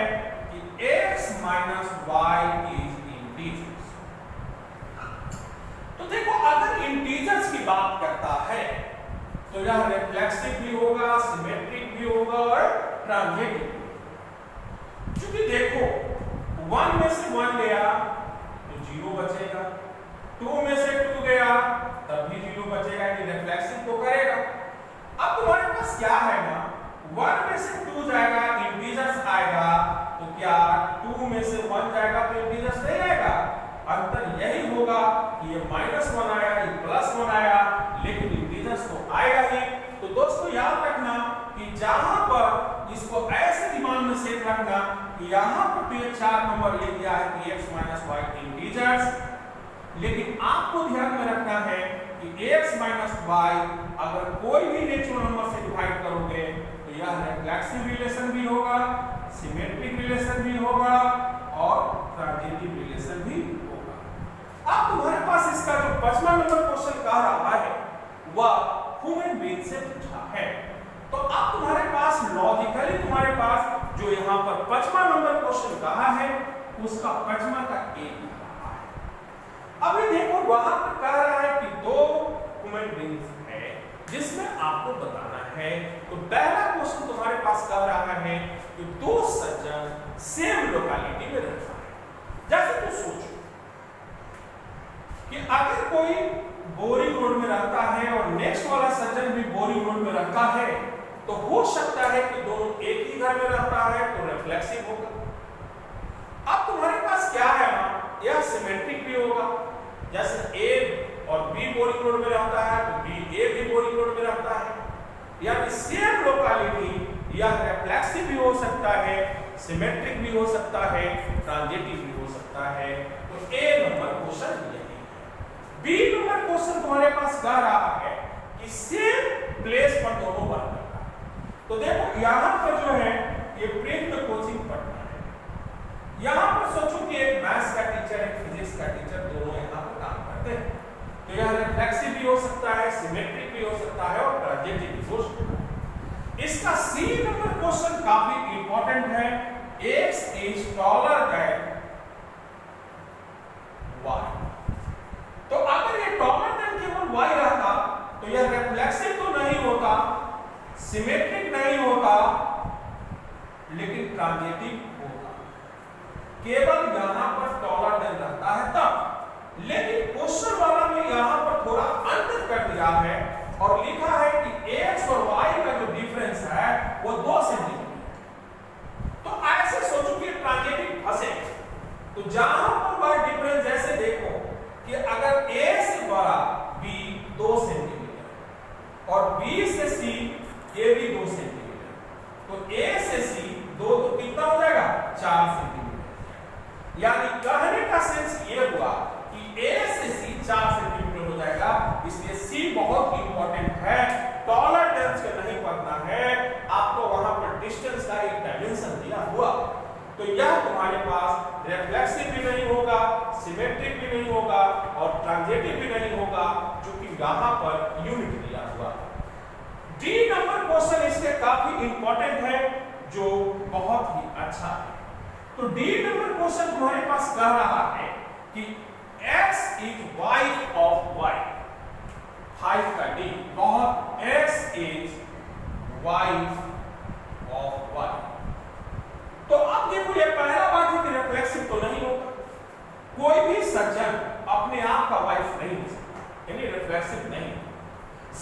कि x minus Y is integers. तो देखो अगर इंटीजर्स की बात करता है तो यह रिफ्लेक्सिव भी होगा, सिमेट्रिक भी होगा और ट्रांजिटिव। क्योंकि देखो 1 में से 1 गया तो 0 बचेगा, 2 में से 2 गया तब भी 0 बचेगा, यानी रिफ्लेक्सिव तो करेगा। अब तुम्हारे पास क्या है ना, 1 में से 2 जाएगा इंटीजर्स आएगा, तो क्या 2 में से 1 जाएगा तो इंटीजर्स नहीं आएगा। अंतर यही होगा कि ये -1 आया, ये +1 आया, लेकिन इंटीजर्स तो आएगा ही। तो दोस्तों याद रखना कि जहां पर इसको ऐसे दिमाग में सेट रखना कि यहां पर तो ये 4 नंबर ये दिया है कि x माइनस वाई इंटीजर्स, लेकिन आपको ध्यान में रखना है कि x माइनस वाई अगर कोई भी नेचुरल नंबर से डिवाइड करोगे तो यह रिफ्लेक्सिव रिलेशन भी होगा, सिमेट्रिक रिलेशन भी होगा और ट्रांजिटिव रिलेशन भी होगा। अब तुम्हारे पास इसका जो 5वां नंबर क्वेश्चन कह रहा है वह ह्यूमन बीइंग से पूछा है। तो अब तुम्हारे पास लॉजिकली तुम्हारे पास जो यहाँ पर 5वां नंबर क्वेश्चन कहा है उसका 5वां का एक रहा है। अभी देखो वहां पर कह रहा है कि 2 ह्यूमन बीइंग्स है जिसमें आपको बताना है। तो पहला क्वेश्चन तुम्हारे पास कह रहा है कि 2 सज्जन सेम लोकेलिटी में रहता है। जैसे तो सोचो कि अगर कोई बोरिंग रोड में रहता है और नेक्स्ट वाला सज्जन भी बोरिंग रोड में रहता है तो हो सकता है कि दोनों एक ही घर में रहता है तो रिफ्लेक्सिव होगा। अब तुम्हारे पास क्या है ना, यह सिमेट्रिक भी होगा। जैसे A और B बोरिंग रोड में रहता है तो A भी बोरिंग रोड में रहता है, यानी सेम लोकेलिटी यह रिफ्लेक्सिव भी हो सकता है, सिमेट्रिक भी हो सकता है, ट्रांजिटिव भी हो सकता है। तो A नंबर क्वेश्चन यही है। B नंबर क्वेश्चन तुम्हारे पास कह रहा है कि सेम प्लेस पर दोनों बात करता है। तो देखो यहां पर जो है ये प्रेम में कोचिंग पढ़ना है। यहां पर सोचो कि एक मैथ्स का टीचर, एक फिजिक्स का टीचर दोनों यहां पर काम करते हैं। तो यह रिफ्लेक्सिव भी हो सकता है, सिमेट्रिक भी हो सकता है और ट्रांजिटिव भी हो सकता है। इसका C नंबर क्वेश्चन काफी इंपॉर्टेंट है। x is taller than y। तो अगर ये टॉलर देन केवल y रहता तो यह रिफ्लेक्सिव तो नहीं होता, सिमेट्रिक नहीं होता, लेकिन ट्रांजिटिव होता। केवल यहां पर टॉलर देन रहता है तब। लेकिन क्वेश्चन वाला में यहां पर थोड़ा अंतर कर दिया है और लिखा है कि x और y का जो डिफरेंस है वो 2 सेंटीमीटर। तो ऐसे सोचो कि ट्रांजिटिव फंसे तो जहां पर वह डिफरेंस जैसे देखो कि अगर a से बड़ा b 2 सेंटीमीटर और b से c ये भी 2 सेंटीमीटर, तो a से c 2 तो कितना हो जाएगा 4 सेंटीमीटर। यानी कहने का सेंस ये हुआ कि a से c 4 सेंटीमीटर हो जाएगा। इसलिए c बहुत इंपॉर्टेंट है, टॉलरेंस का नहीं पढ़ना है आपको, वहां पर डिस्टेंस का एक डायमेंशन दिया हुआ। तो यह तुम्हारे पास रिफ्लेक्सिव भी नहीं होगा, सिमेट्रिक भी नहीं होगा और ट्रांजिटिव भी नहीं होगा, क्योंकि यहां पर यूनिट दिया हुआ। डी नंबर क्वेश्चन इसके काफी इंपॉर्टेंट है जो बहुत ही अच्छा है। तो डी नंबर क्वेश्चन तुम्हारे पास कह रहा है कि x is wife of y, 5 का डी और x is wife of y। तो अब देखो ये पहला बात है कि रिफ्लेक्सिव तो नहीं होगा, कोई भी सज्जन अपने आप का वाइफ नहीं हो सकता, यानी रिफ्लेक्सिव नहीं।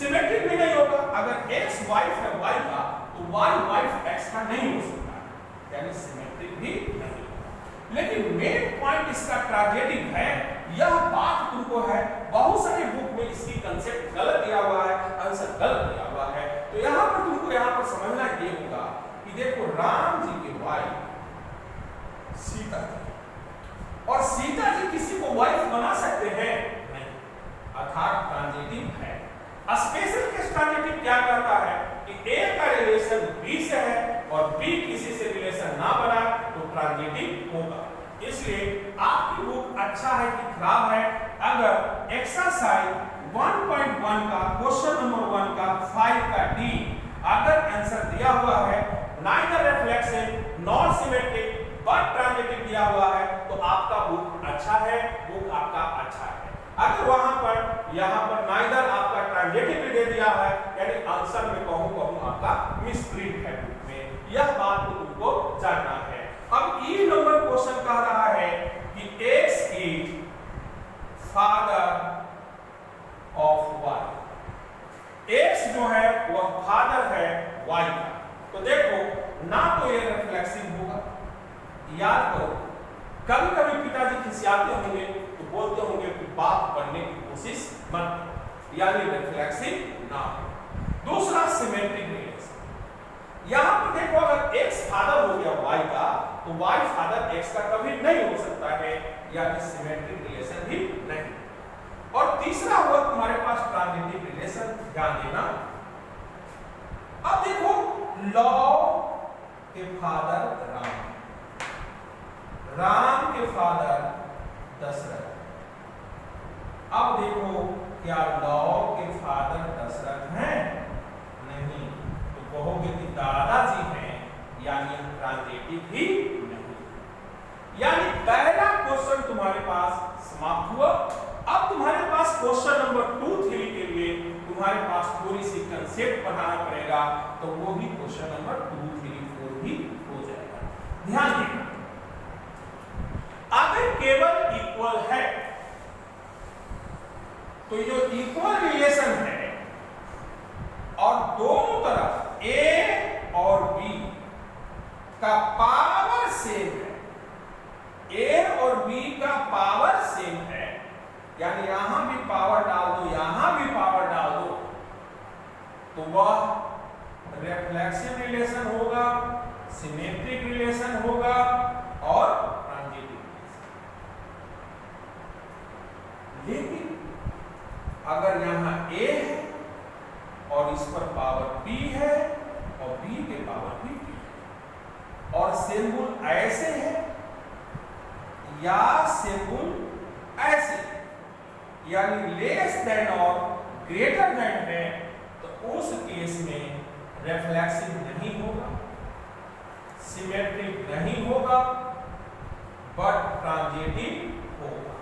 सिमेट्रिक भी नहीं होगा, अगर x वाइफ है y का तो y वाइफ x का नहीं हो सकता, यानी सिमेट्रिक भी नहीं होगा। लेकिन मेन पॉइंट इसका ट्रेजेडी है, यह बात तुमको है, बहुत सारे बुक में इसकी कंसेप्ट गलत दिया हुआ है, आंसर गलत दिया हुआ है। तो यहां पर तुमको यहां पर समझना ये होगा कि देखो राम जी के वाइफ सीता जी, और सीता जी किसी को वाइफ बना सकते हैं नहीं, अर्थात ट्रांजिटिव है। स्पेशल केस ट्रांजिटिव क्या करता है कि ए का रिलेशन बी से है और बी किसी से रिलेशन ना बना तो ट्रांजिटिव होगा। इसलिए आपकी बुक अच्छा है कि खराब है, अगर एक्सरसाइज 1.1 का क्वेश्चन नंबर 1 का 5 का डी अगर आंसर दिया हुआ है neither reflexive nor symmetric but transitive दिया हुआ है तो आपका बुक अच्छा है, बुक आपका अच्छा है। अगर वहां पर यहां पर नाइदर आपका ट्रांजिटिव भी दे दिया है, यानी आंसर में कहूं आपका मिसप्रिंट है बुक में, यह बात तो तुमको जानना है। अब ई नंबर क्वेश्चन कह रहा है कि x is father of y, x जो है वह फादर है y का। तो देखो ना तो ये रिफ्लेक्सिव होगा, याद करो कभी कभी पिताजी खिसियाते होंगे तो बोलते होंगे कि बाप बनने की कोशिश मत करो, यानी रिफ्लेक्सिव ना हो। दूसरा सिमेट्रिक रिलेशन, यहां पर देखो अगर x फादर हो गया y का तो y फादर x का कभी नहीं हो सकता है, यानी सिमेट्रिक रिलेशन भी नहीं। और तीसरा हुआ तुम्हारे पास ट्रांजिटिव रिलेशन, ध्यान देना। अब देखो लौ के फादर राम के फादर दशरथ। अब देखो क्या लौ के फादर दशरथ हैं? नहीं, तो कहोगे कि दादाजी हैं, यानी ट्रांजिटिव ही नहीं। यानी पहला क्वेश्चन तुम्हारे पास समाप्त हुआ। अब तुम्हारे पास क्वेश्चन नंबर 2, 3 के लिए तुम्हारे पास थोड़ी सी कंसेप्ट पढ़ाना पड़ेगा, तो वो भी क्वेश्चन नंबर 2, 3, 4 भी हो जाएगा। ध्यान देना, अगर केवल इक्वल है तो जो इक्वल रिलेशन है और दोनों तरफ ए और बी का पावर सेम है, ए और बी का पावर सेम है, यानी यहां भी पावर डाल दो यहां भी पावर डाल दो, तो वह रिफ्लेक्सिव रिलेशन होगा, सिमेट्रिक रिलेशन होगा और ट्रांजिटिव रिलेशन। लेकिन अगर यहां ए है और इस पर पावर b है और b के पावर b है और सिंबल ऐसे है या सिंबल ऐसे, यानी लेस देन और ग्रेटर देन है, तो उस केस में रिफ्लेक्सिव नहीं होगा, सिमेट्रिक नहीं होगा, बट ट्रांजिटिव होगा।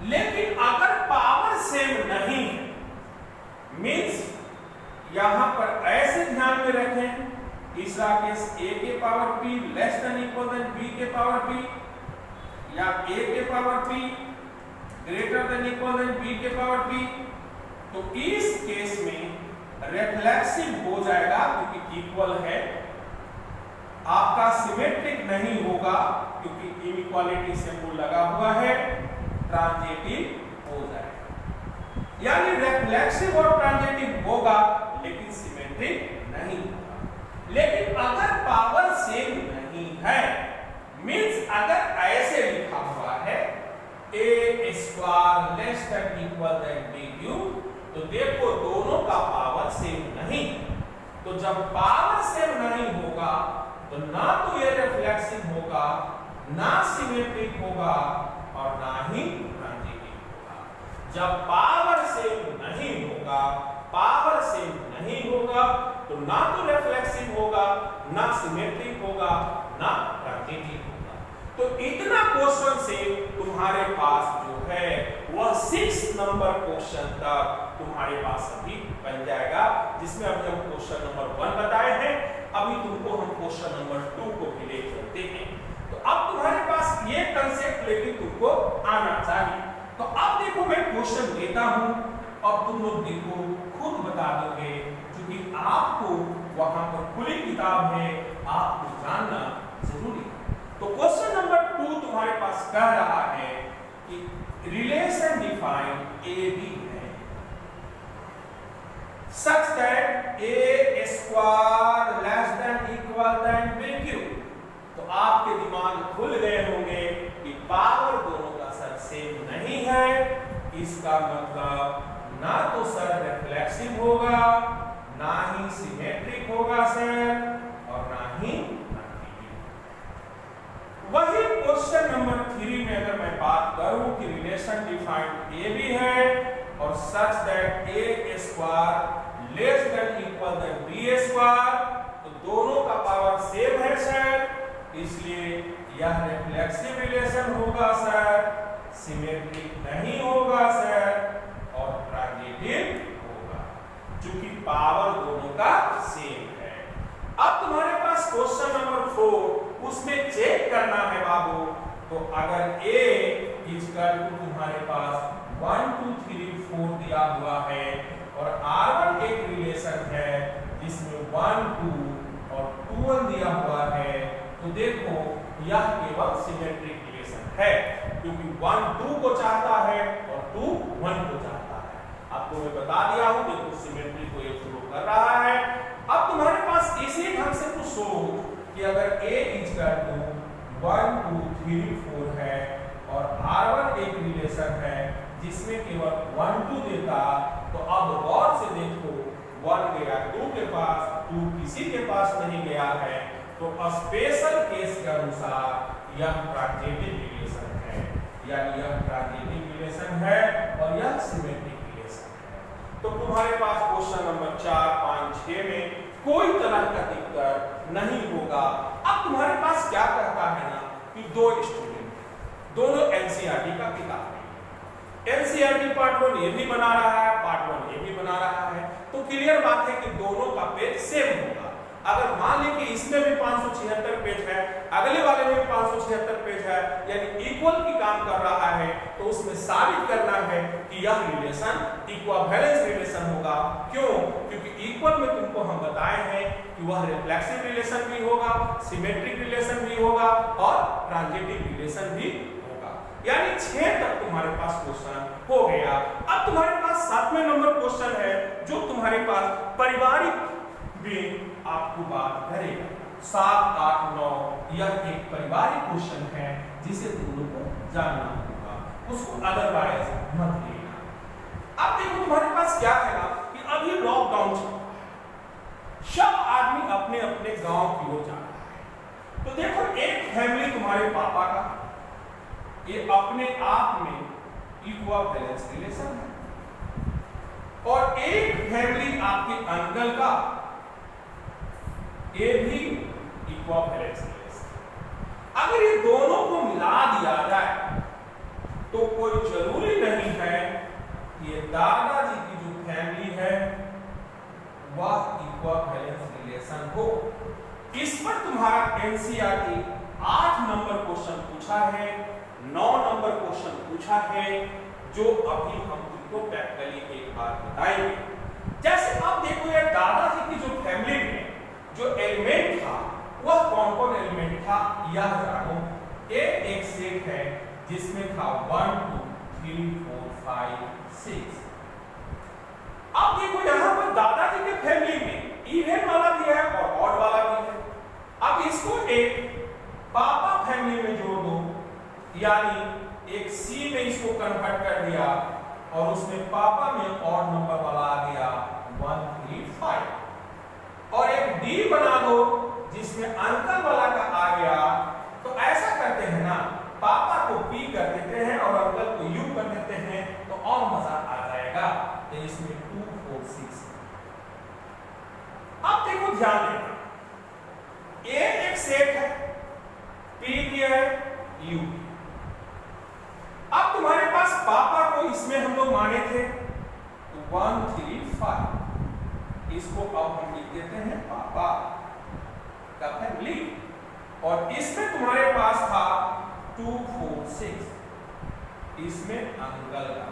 लेकिन अगर पावर सेम नहीं है, मींस यहां पर ऐसे ध्यान में रखें, तीसरा केस a के power p less than equal than b के पावर p, या a के power p greater than equal than b के पावर p, तो इस केस में रिफ्लेक्सिव हो जाएगा क्योंकि इक्वल है, आपका सिमेट्रिक नहीं होगा क्योंकि इनइक्वालिटी सिंबल लगा हुआ है, ट्रांजिटिव हो जाएगा। यानी रिफ्लेक्सिव और ट्रांजिटिव होगा लेकिन सिमेट्रिक नहीं होगा। लेकिन अगर पावर सेम नहीं है, मींस अगर ऐसे लिखा हुआ है a square less than equal than b cube, तो देखो दोनों का पावर सेम नहीं, तो जब पावर सेम नहीं होगा तो ना तो ये रिफ्लेक्सिव होगा, ना सिमेट्रिक होगा और ना ही ट्रांजिटिव होगा। जब पावर सेम नहीं होगा, पावर सेम नहीं होगा तो ना तो रिफ्लेक्सिव होगा, ना सिमेट्रिक होगा, ना ट्रांजिटिव। ट्रांजिटिव होगा। तो इतना क्वेश्चन से तुम्हारे पास जो है वह 6 नंबर क्वेश्चन तक तुम्हारे पास अभी बन जाएगा, जिसमें अभी हम क्वेश्चन नंबर 1 बताए हैं। अभी तुमको हम क्वेश्चन नंबर 2 को भी ले चलते हैं। तो अब तुम्हारे पास ये कंसेप्ट लेकिन तुमको आना चाहिए। तो अब देखो मैं क्वेश्चन देता हूं और तुम लोग देखो खुद बता दोगे, क्योंकि आपको वहां पर खुली किताब है, आपको जानना जरूरी है। तो क्वेश्चन नंबर 2 तुम्हारे पास कह रहा है कि रिलेशन डिफाइन ए बी है such that a square less than equal than b cube। तो आपके दिमाग खुल गए होंगे कि पावर दोनों का सर सेम नहीं है। इसका मतलब ना तो सर रिफ्लेक्सिव होगा, ना ही सिमेट्रिक होगा सर, और ना ही ट्रांजिटिव। वही क्वेश्चन नंबर 3 में अगर मैं बात करूं कि रिलेशन डिफाइंड ए बी है और such that A square less than equal than B square, तो दोनों का पावर सेम है सर, इसलिए यह रिफ्लेक्सिव रिलेशन होगा सर, सिमेट्रिक नहीं होगा सर, और ट्रांजिटिव होगा, क्योंकि पावर दोनों का सेम है। अब तुम्हारे पास क्वेश्चन नंबर 4, उसमें चेक करना है बाबू। तो अगर a इक्वल टू तुम्हारे पास 1 2 3 4 दिया हुआ है और R1 एक रिलेशन है जिसमें 1 2 और 2 1 दिया हुआ है, तो देखो यह केवल सिमेट्रिक रिलेशन है, क्योंकि 1 2 को चाहता है और 2 1 को चाहता है। आपको मैं बता दिया हूं, देखो सिमेट्री को ये फ्लो कर रहा है। अब तुम्हारे पास इसी ढंग से कुछ सोच कि अगर a इक्वल टू 1 2 3 4 है और R1 एक रिलेशन है जिसमें केवल 1 2 देता, तो अब गौर से देखो 1 गया 2 के पास, 2 किसी के पास नहीं गया है, तो स्पेशल केस के अनुसार यह ट्रांजिटिव रिलेशन है, यानी यह ट्रांजिटिव रिलेशन है और यह सिमेट्रिक रिलेशन है। तो तुम्हारे पास क्वेश्चन नंबर 4 5 6 में कोई तरह का दिक्कत नहीं होगा। अब तुम्हारे पास क्या कहता है ना कि दो स्टूडेंट, दोनों एनसीईआरटी का किताब है, एनसीईआरटी पार्ट 1 ये भी बना रहा है, पार्ट 1 ये भी बना रहा है, तो क्लियर बात है कि दोनों का पेज सेम होगा। अगर मान ली कि इसमें भी 576 पेज है, अगले वाले में भी 576 पेज है, यानी इक्वल की काम कर रहा है, तो उसमें साबित करना है कि यह रिलेशन इक्विवेलेंस रिलेशन होगा। क्यों? क्योंकि इक्वल में तुमको हम बताए हैं कि वह रिफ्लेक्सिव रिलेशन भी होगा, सिमेट्रिक रिलेशन भी होगा और ट्रांजिटिव रिलेशन भी होगा। यानी 6 तक तुम्हारे पास क्वेश्चन हो गया। अब तुम्हारे पास 7वें नंबर क्वेश्चन है जो तुम्हारे पास पारिवारिक भी आपको बात करेगा। 7 8 9 यह एक पारिवारिक क्वेश्चन है जिसे तुम लोग को जानना होगा, उसको अदरवाइज मत लेना। अब देखो तुम्हारे पास क्या है ना कि अभी लॉकडाउन चल रहा है, सब आदमी अपने अपने गांव की ओर जा रहा है। तो देखो एक फैमिली तुम्हारे पापा का ये अपने आप में इक्विवेलेंस रिलेशन है, और एक फैमिली आपके अंकल का ये भी इक्विवेलेंस रिलेशन। अगर ये दोनों को मिला दिया जाए तो कोई जरूरी नहीं है कि ये दादाजी की जो फैमिली है वह इक्विवेलेंस रिलेशन हो। इस पर तुम्हारा एनसीईआरटी 8 नंबर क्वेश्चन पूछा है, 9 नंबर क्वेश्चन पूछा है, जो अभी हम तुमको प्रैक्टिकली एक बार बताएंगे। जैसे आप देखो ये दादाजी की जो फैमिली में जो एलिमेंट था वह कौन कौन एलिमेंट था यह जानो। एक सेट है जिसमें था 1 2 3 4 5 6। अब देखो यहां पर दादाजी के फैमिली में इवन वाला भी है और ऑड वाला भी है। अब इसको एक पापा फैमिली में जोड़ दो, यानी एक सी में इसको कन्वर्ट कर दिया और उसमें पापा में ऑड नंबर वाला आ गया 1 3 5, और एक डी बना दो जिसमें अंकल वाला का आ गया। तो ऐसा करते हैं ना, पापा को पी कर देते हैं और अंकल को यू कर देते हैं, तो और मजा आ जाएगा। तो इसमें 2 4 6। अब देखो ध्यान देना, ए एक सेट है, P की है, U। अब तुम्हारे पास पापा को इसमें हम लोग माने थे 1 3 5, इसको अब हम लिख देते हैं पापा का फैमिली, और इसमें तुम्हारे पास था 2 4 6, इसमें अंकल का,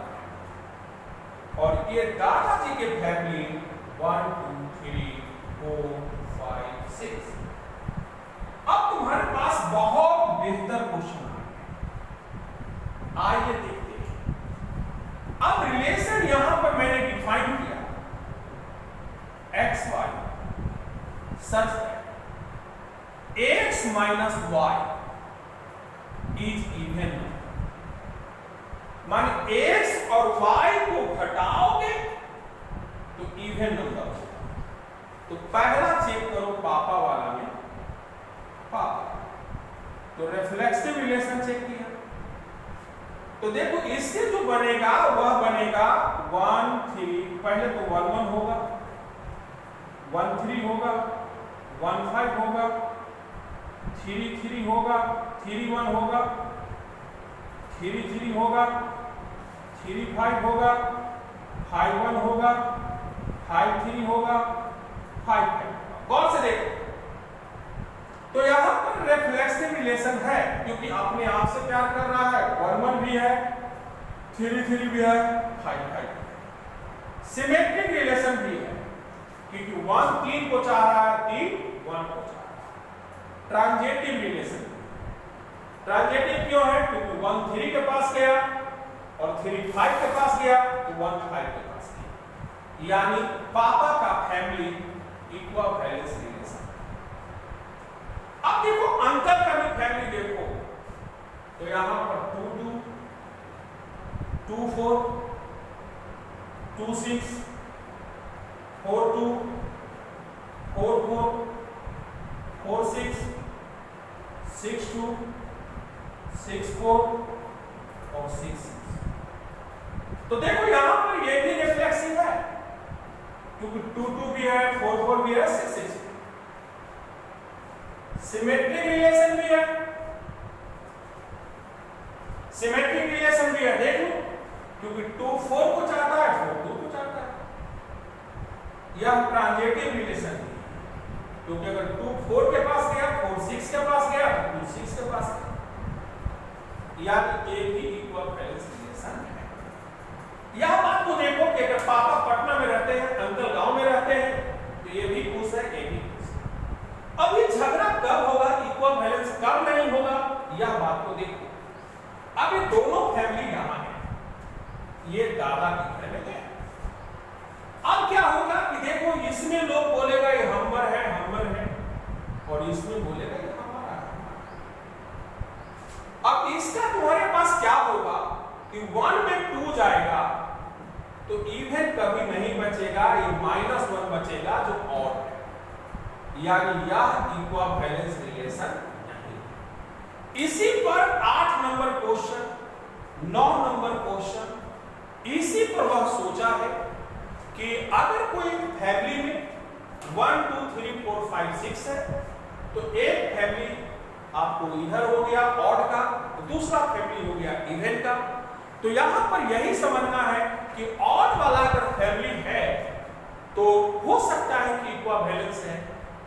और ये दादाजी के फैमिली 1 2 3 4 5 6। अब तुम्हारे पास बहुत बेहतर क्वेश्चन आइए देखते हैं। अब रिलेशन यहां पर मैंने डिफाइन किया X Y such that X minus Y is even number, माने एक्स और वाई को घटाओगे तो इवन नंबर होगा। तो पहला चेक करो पापा वाला में पापा, तो रिफ्लेक्सिव रिलेशन चेक किया, तो देखो इससे जो बनेगा वह बनेगा 1 3, पहले तो 1 1 होगा, 1 3 होगा, 1 5 होगा, 3 3 होगा, 3 1 होगा, 3 3 होगा, 3 5 होगा, 5 1 होगा, 5 3 होगा, 5 5 होगा। गौर से देखो, तो यहां पर रिफ्लेक्सिव रिलेशन है क्योंकि अपने आप से प्यार कर रहा है, 1 1 भी है, 3 3 भी है, 5 5। सिमेट्रिक रिलेशन भी है क्योंकि 1 3 को चाह रहा है, 3 1 को चाह रहा है। ट्रांजिटिव रिलेशन, ट्रांजिटिव क्यों है? क्योंकि 1 3 के पास गया और 3 5 के पास गया तो 1 5 के पास गया, यानी पापा का फैमिली इक्विवेलेंस रिलेशन। अब देखो अंकल का भी फैमिली देखो, तो यहां पर 2 2 2 4 2 6 4 2 4 4 4 6 6 2 6 4 और 6 6। तो देखो यहां पर ये भी रिफ्लेक्सिव है क्योंकि 2 2 भी है, 4 4 भी है, 6 6। सिमेट्रिक रिलेशन भी है, सिमेट्रिक रिलेशन भी है, देख लो क्योंकि 2 4 को चाहता है, 4 2 को चाहता है। यह ट्रांजिटिव रिलेशन है क्योंकि अगर 2 4 के पास गया, 4 6 के पास गया, 2 6 के पास गया, यानी एक ही इक्विवेलेंस रिलेशन है। यह बात को देखो कि अगर पापा पटना में रहते हैं, अंकल गांव में रहते हैं, तो ये भी खुश है, ये भी खुश है। अब ये झगड़ा कब होगा, इक्विवेलेंस कब नहीं होगा, यह बात को देखो। अब ये दोनों फैमिली यहां है, ये दादा की फैमिली है। अब क्या होगा कि देखो इसमें लोग बोलेगा ये हमर है, और इसमें बोलेगा ये हमारा है। अब इसका तुम्हारे पास क्या होगा कि 1 में 2 जाएगा तो इवन कभी नहीं बचेगा, ये -1 बचेगा जो ऑड है, यानी यह इक्विवेलेंस रिलेशन नहीं। इसी पर 8 नंबर क्वेश्चन, 9 नंबर क्वेश्चन, इसी पर वह सोचा है कि अगर कोई फैमिली में 1 2 3 4 5 6 है तो एक फैमिली आपको इधर हो गया ऑड का, तो दूसरा फैमिली हो गया इवन का। तो यहां पर यही समझना है कि ऑड वाला अगर फैमिली है तो हो सकता है कि इक्विवेलेंस है,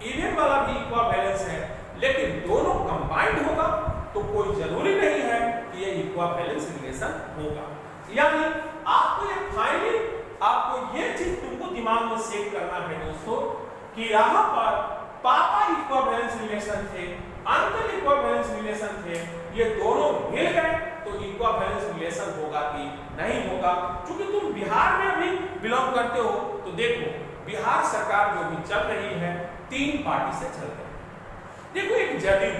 इवन वाला भी इक्विवेलेंस है, लेकिन दोनों कंबाइंड होगा तो कोई जरूरी नहीं है कि ये इक्विवेलेंस रिलेशन होगा। यानी आपको ये फाइनली आपको ये चीज तुमको दिमाग में सेट करना है दोस्तों कि यहां पर पापा इक्विवेलेंस रिलेशन थे, अंकल इक्विवेलेंस रिलेशन थे, ये दोनों मिल गए तो इक्विवेलेंस रिलेशन होगा कि नहीं होगा। क्योंकि तुम बिहार में भी बिलोंग करते हो तो देखो बिहार सरकार जो भी चल रही है 3 पार्टी से चल रही है। देखो एक जदयू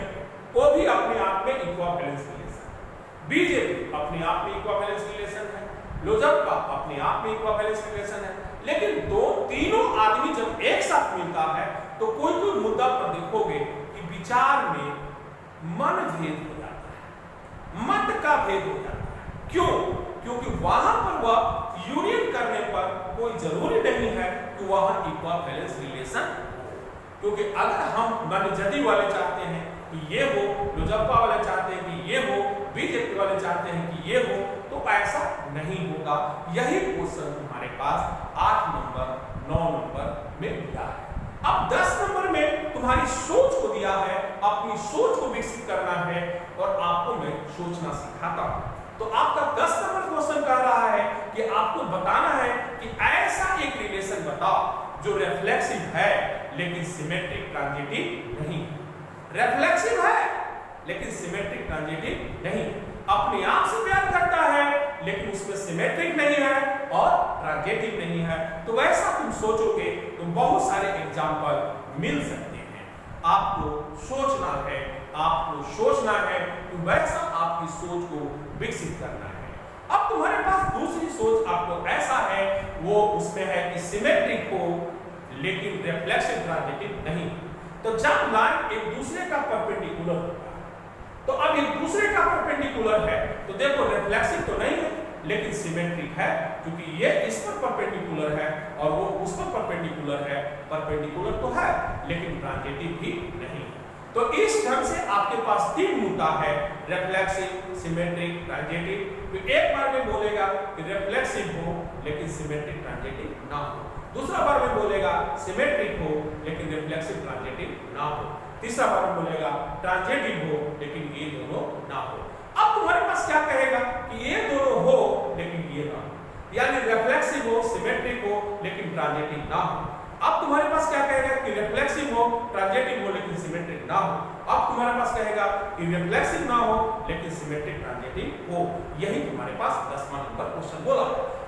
वो भी अपने आप में इक्विवेलेंस रिलेशन, बीजेपी अपने आप में इक्विवेलेंस रिलेशन है, लोजपा अपने आप में इक्विवेलेंस रिलेशन है, लेकिन तीनों आदमी जब एक साथ मिलता है तो कोई मुद्दा पर देखोगे कि विचार में मनभेद हो जाता है, मत का भेद हो जाता है। क्यों? क्योंकि वहां पर वह यूनियन करने पर कोई जरूरी नहीं है कि वहां इक्विवेलेंस रिलेशन हो। क्योंकि अगर हम मनजदी वाले चाहते हैं तो कि ये हो, लोजप्पा वाले चाहते हैं कि ये हो, बीजेपी वाले चाहते हैं कि ये हो, तो ऐसा नहीं होगा। यही क्वेश्चन तुम्हारे पास 8 नंबर 9 नंबर में दिया है। अब 10 नंबर में तुम्हारी सोच को दिया है, अपनी सोच को विकसित करना है और आपको मैं सोचना सिखाता हूं। तो आपका 10 नंबर क्वेश्चन कह रहा है कि आपको बताना है कि ऐसा एक रिलेशन बताओ जो रिफ्लेक्सिव है लेकिन सिमेट्रिक ट्रांजिटिव नहीं। रिफ्लेक्सिव है लेकिन सिमेट्रिक ट्रांजिटिव नहीं, अपने आप से प्यार करता है लेकिन उसमें सिमेट्रिक नहीं है और ट्रांजिटिव नहीं है। तो वैसा तुम सोचोगे तो बहुत सारे एग्जाम्पल मिल सकते हैं। आपको सोचना है, आपको सोचना है, तो वैसा आपकी सोच को विकसित करना है। अब तुम्हारे पास दूसरी सोच आपको ऐसा है, वो उसमें है कि सिमेट्रिक हो लेकिन रिफ्लेक्सिव ट्रांजिटिव नहीं। तो जब लाइन एक दूसरे का परपेंडिकुलर होता है, तो अब एक दूसरे का परपेंडिकुलर है तो देखो रिफ्लेक्सिव तो नहीं है लेकिन सिमेट्रिक है, क्योंकि ये इस पर परपेंडिकुलर है और वो उस पर परपेंडिकुलर है। परपेंडिकुलर तो है लेकिन ट्रांजिटिव भी नहीं। तो इस ढंग से आपके पास 3 मुद्दा है, रिफ्लेक्सिव, सिमेट्रिक, ट्रांजिटिव। तो एक बार में बोलेगा कि रिफ्लेक्सिव हो लेकिन सिमेट्रिक ट्रांजिटिव ना हो, दूसरा बार में बोलेगा सिमेट्रिक हो लेकिन रिफ्लेक्सिव ट्रांजिटिव ना हो, तीसरा बार में बोलेगा ट्रांजिटिव हो लेकिन ये दोनों ना हो। अब तुम्हारे पास क्या कहेगा कि ये दोनों हो लेकिन ये ना हो, यानी रिफ्लेक्सिव हो, सिमेट्रिक हो लेकिन ट्रांजिटिव ना हो। अब तुम्हारे पास क्या कहेगा कि रिफ्लेक्सिव हो, ट्रांजिटिव हो लेकिन सिमेट्रिक ना हो। अब तुम्हारे पास कहेगा कि रिफ्लेक्सिव ना हो लेकिन सिमेट्रिक ट्रांजिटिव हो। यही तुम्हारे पास 10वां नंबर क्वेश्चन बोला।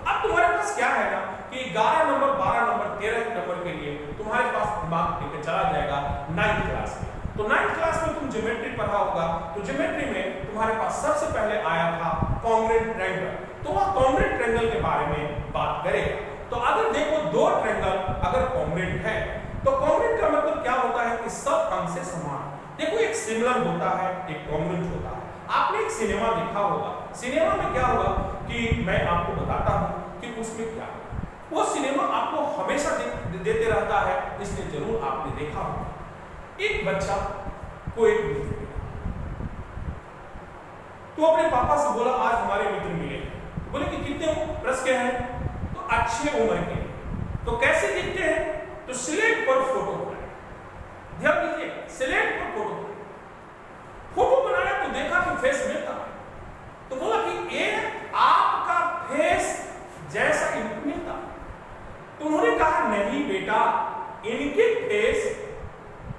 अब तुम्हारे पास क्या है ना कि 11 नंबर, 12 नंबर, 13 नंबर के लिए तुम्हारे पास दिमाग लेकर चला जाएगा 9th क्लास में। तो 9th क्लास में तुम ज्योमेट्री पढ़ा होगा, तो ज्योमेट्री में तुम्हारे पास सबसे पहले आया था कॉन्ग्रुएंट ट्रायंगल। तो वह कॉन्ग्रुएंट ट्रायंगल के बारे में बात करेगा। तो अगर देखो 2 ट्रायंगल अगर कॉन्ग्रुएंट है तो कॉन्ग्रुएंट का मतलब क्या होता है कि सब अंग से समान। देखो एक सिमिलर होता है, एक कॉन्ग्रुएंट होता है। आपने एक सिनेमा देखा होगा, सिनेमा में क्या होगा कि मैं आपको बताता हूं कि उसमें क्या है। वो सिनेमा आपको हमेशा देते रहता है, इसलिए जरूर आपने देखा होगा। एक बच्चा को एक मित्र मिला, तो अपने पापा से बोला आज हमारे मित्र मिले। बोले कि कितने वर्ष के हैं? तो अच्छे उम्र के। तो कैसे दिखते हैं? तो स्लेट पर फोटो बनाया। ध्यान दीजिए, स्लेट पर फोटो बनाया तो देखा कि फेस मिलता है, तो बोला कि ये आपका फेस जैसा इनको मिलता। तो उन्होंने कहा नहीं बेटा, इनके फेस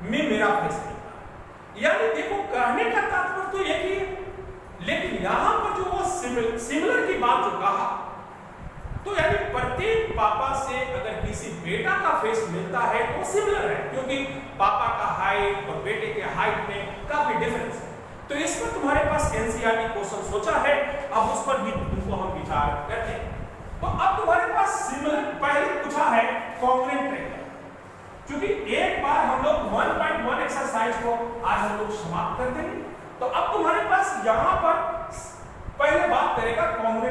में मेरा फेस मिलता। यानी देखो कहने का तात्पर्य तो यही है, लेकिन यहां पर जो वो सिमिलर की बात जो कहा, तो यानी प्रत्येक पापा से अगर किसी बेटा का फेस मिलता है तो सिमिलर है, क्योंकि पापा का हाइट और बेटे के हाइट में काफी डिफरेंस है। तो इस पर तुम्हारे पास एनसीईआरटी क्वेश्चन सोचा है, अब उस पर भी तुमको हम विचार करते हैं। तो अब तुम्हारे पास सिमिलर पहले पूछा है कॉन्ग्रुएंट ट्रायंगल, क्योंकि एक बार हम लोग 1.1 एक्सरसाइज को आज हम लोग समाप्त कर देंगे। तो अब तुम्हारे पास यहां पर पहले बात करेगा कॉन्ग्रुएंट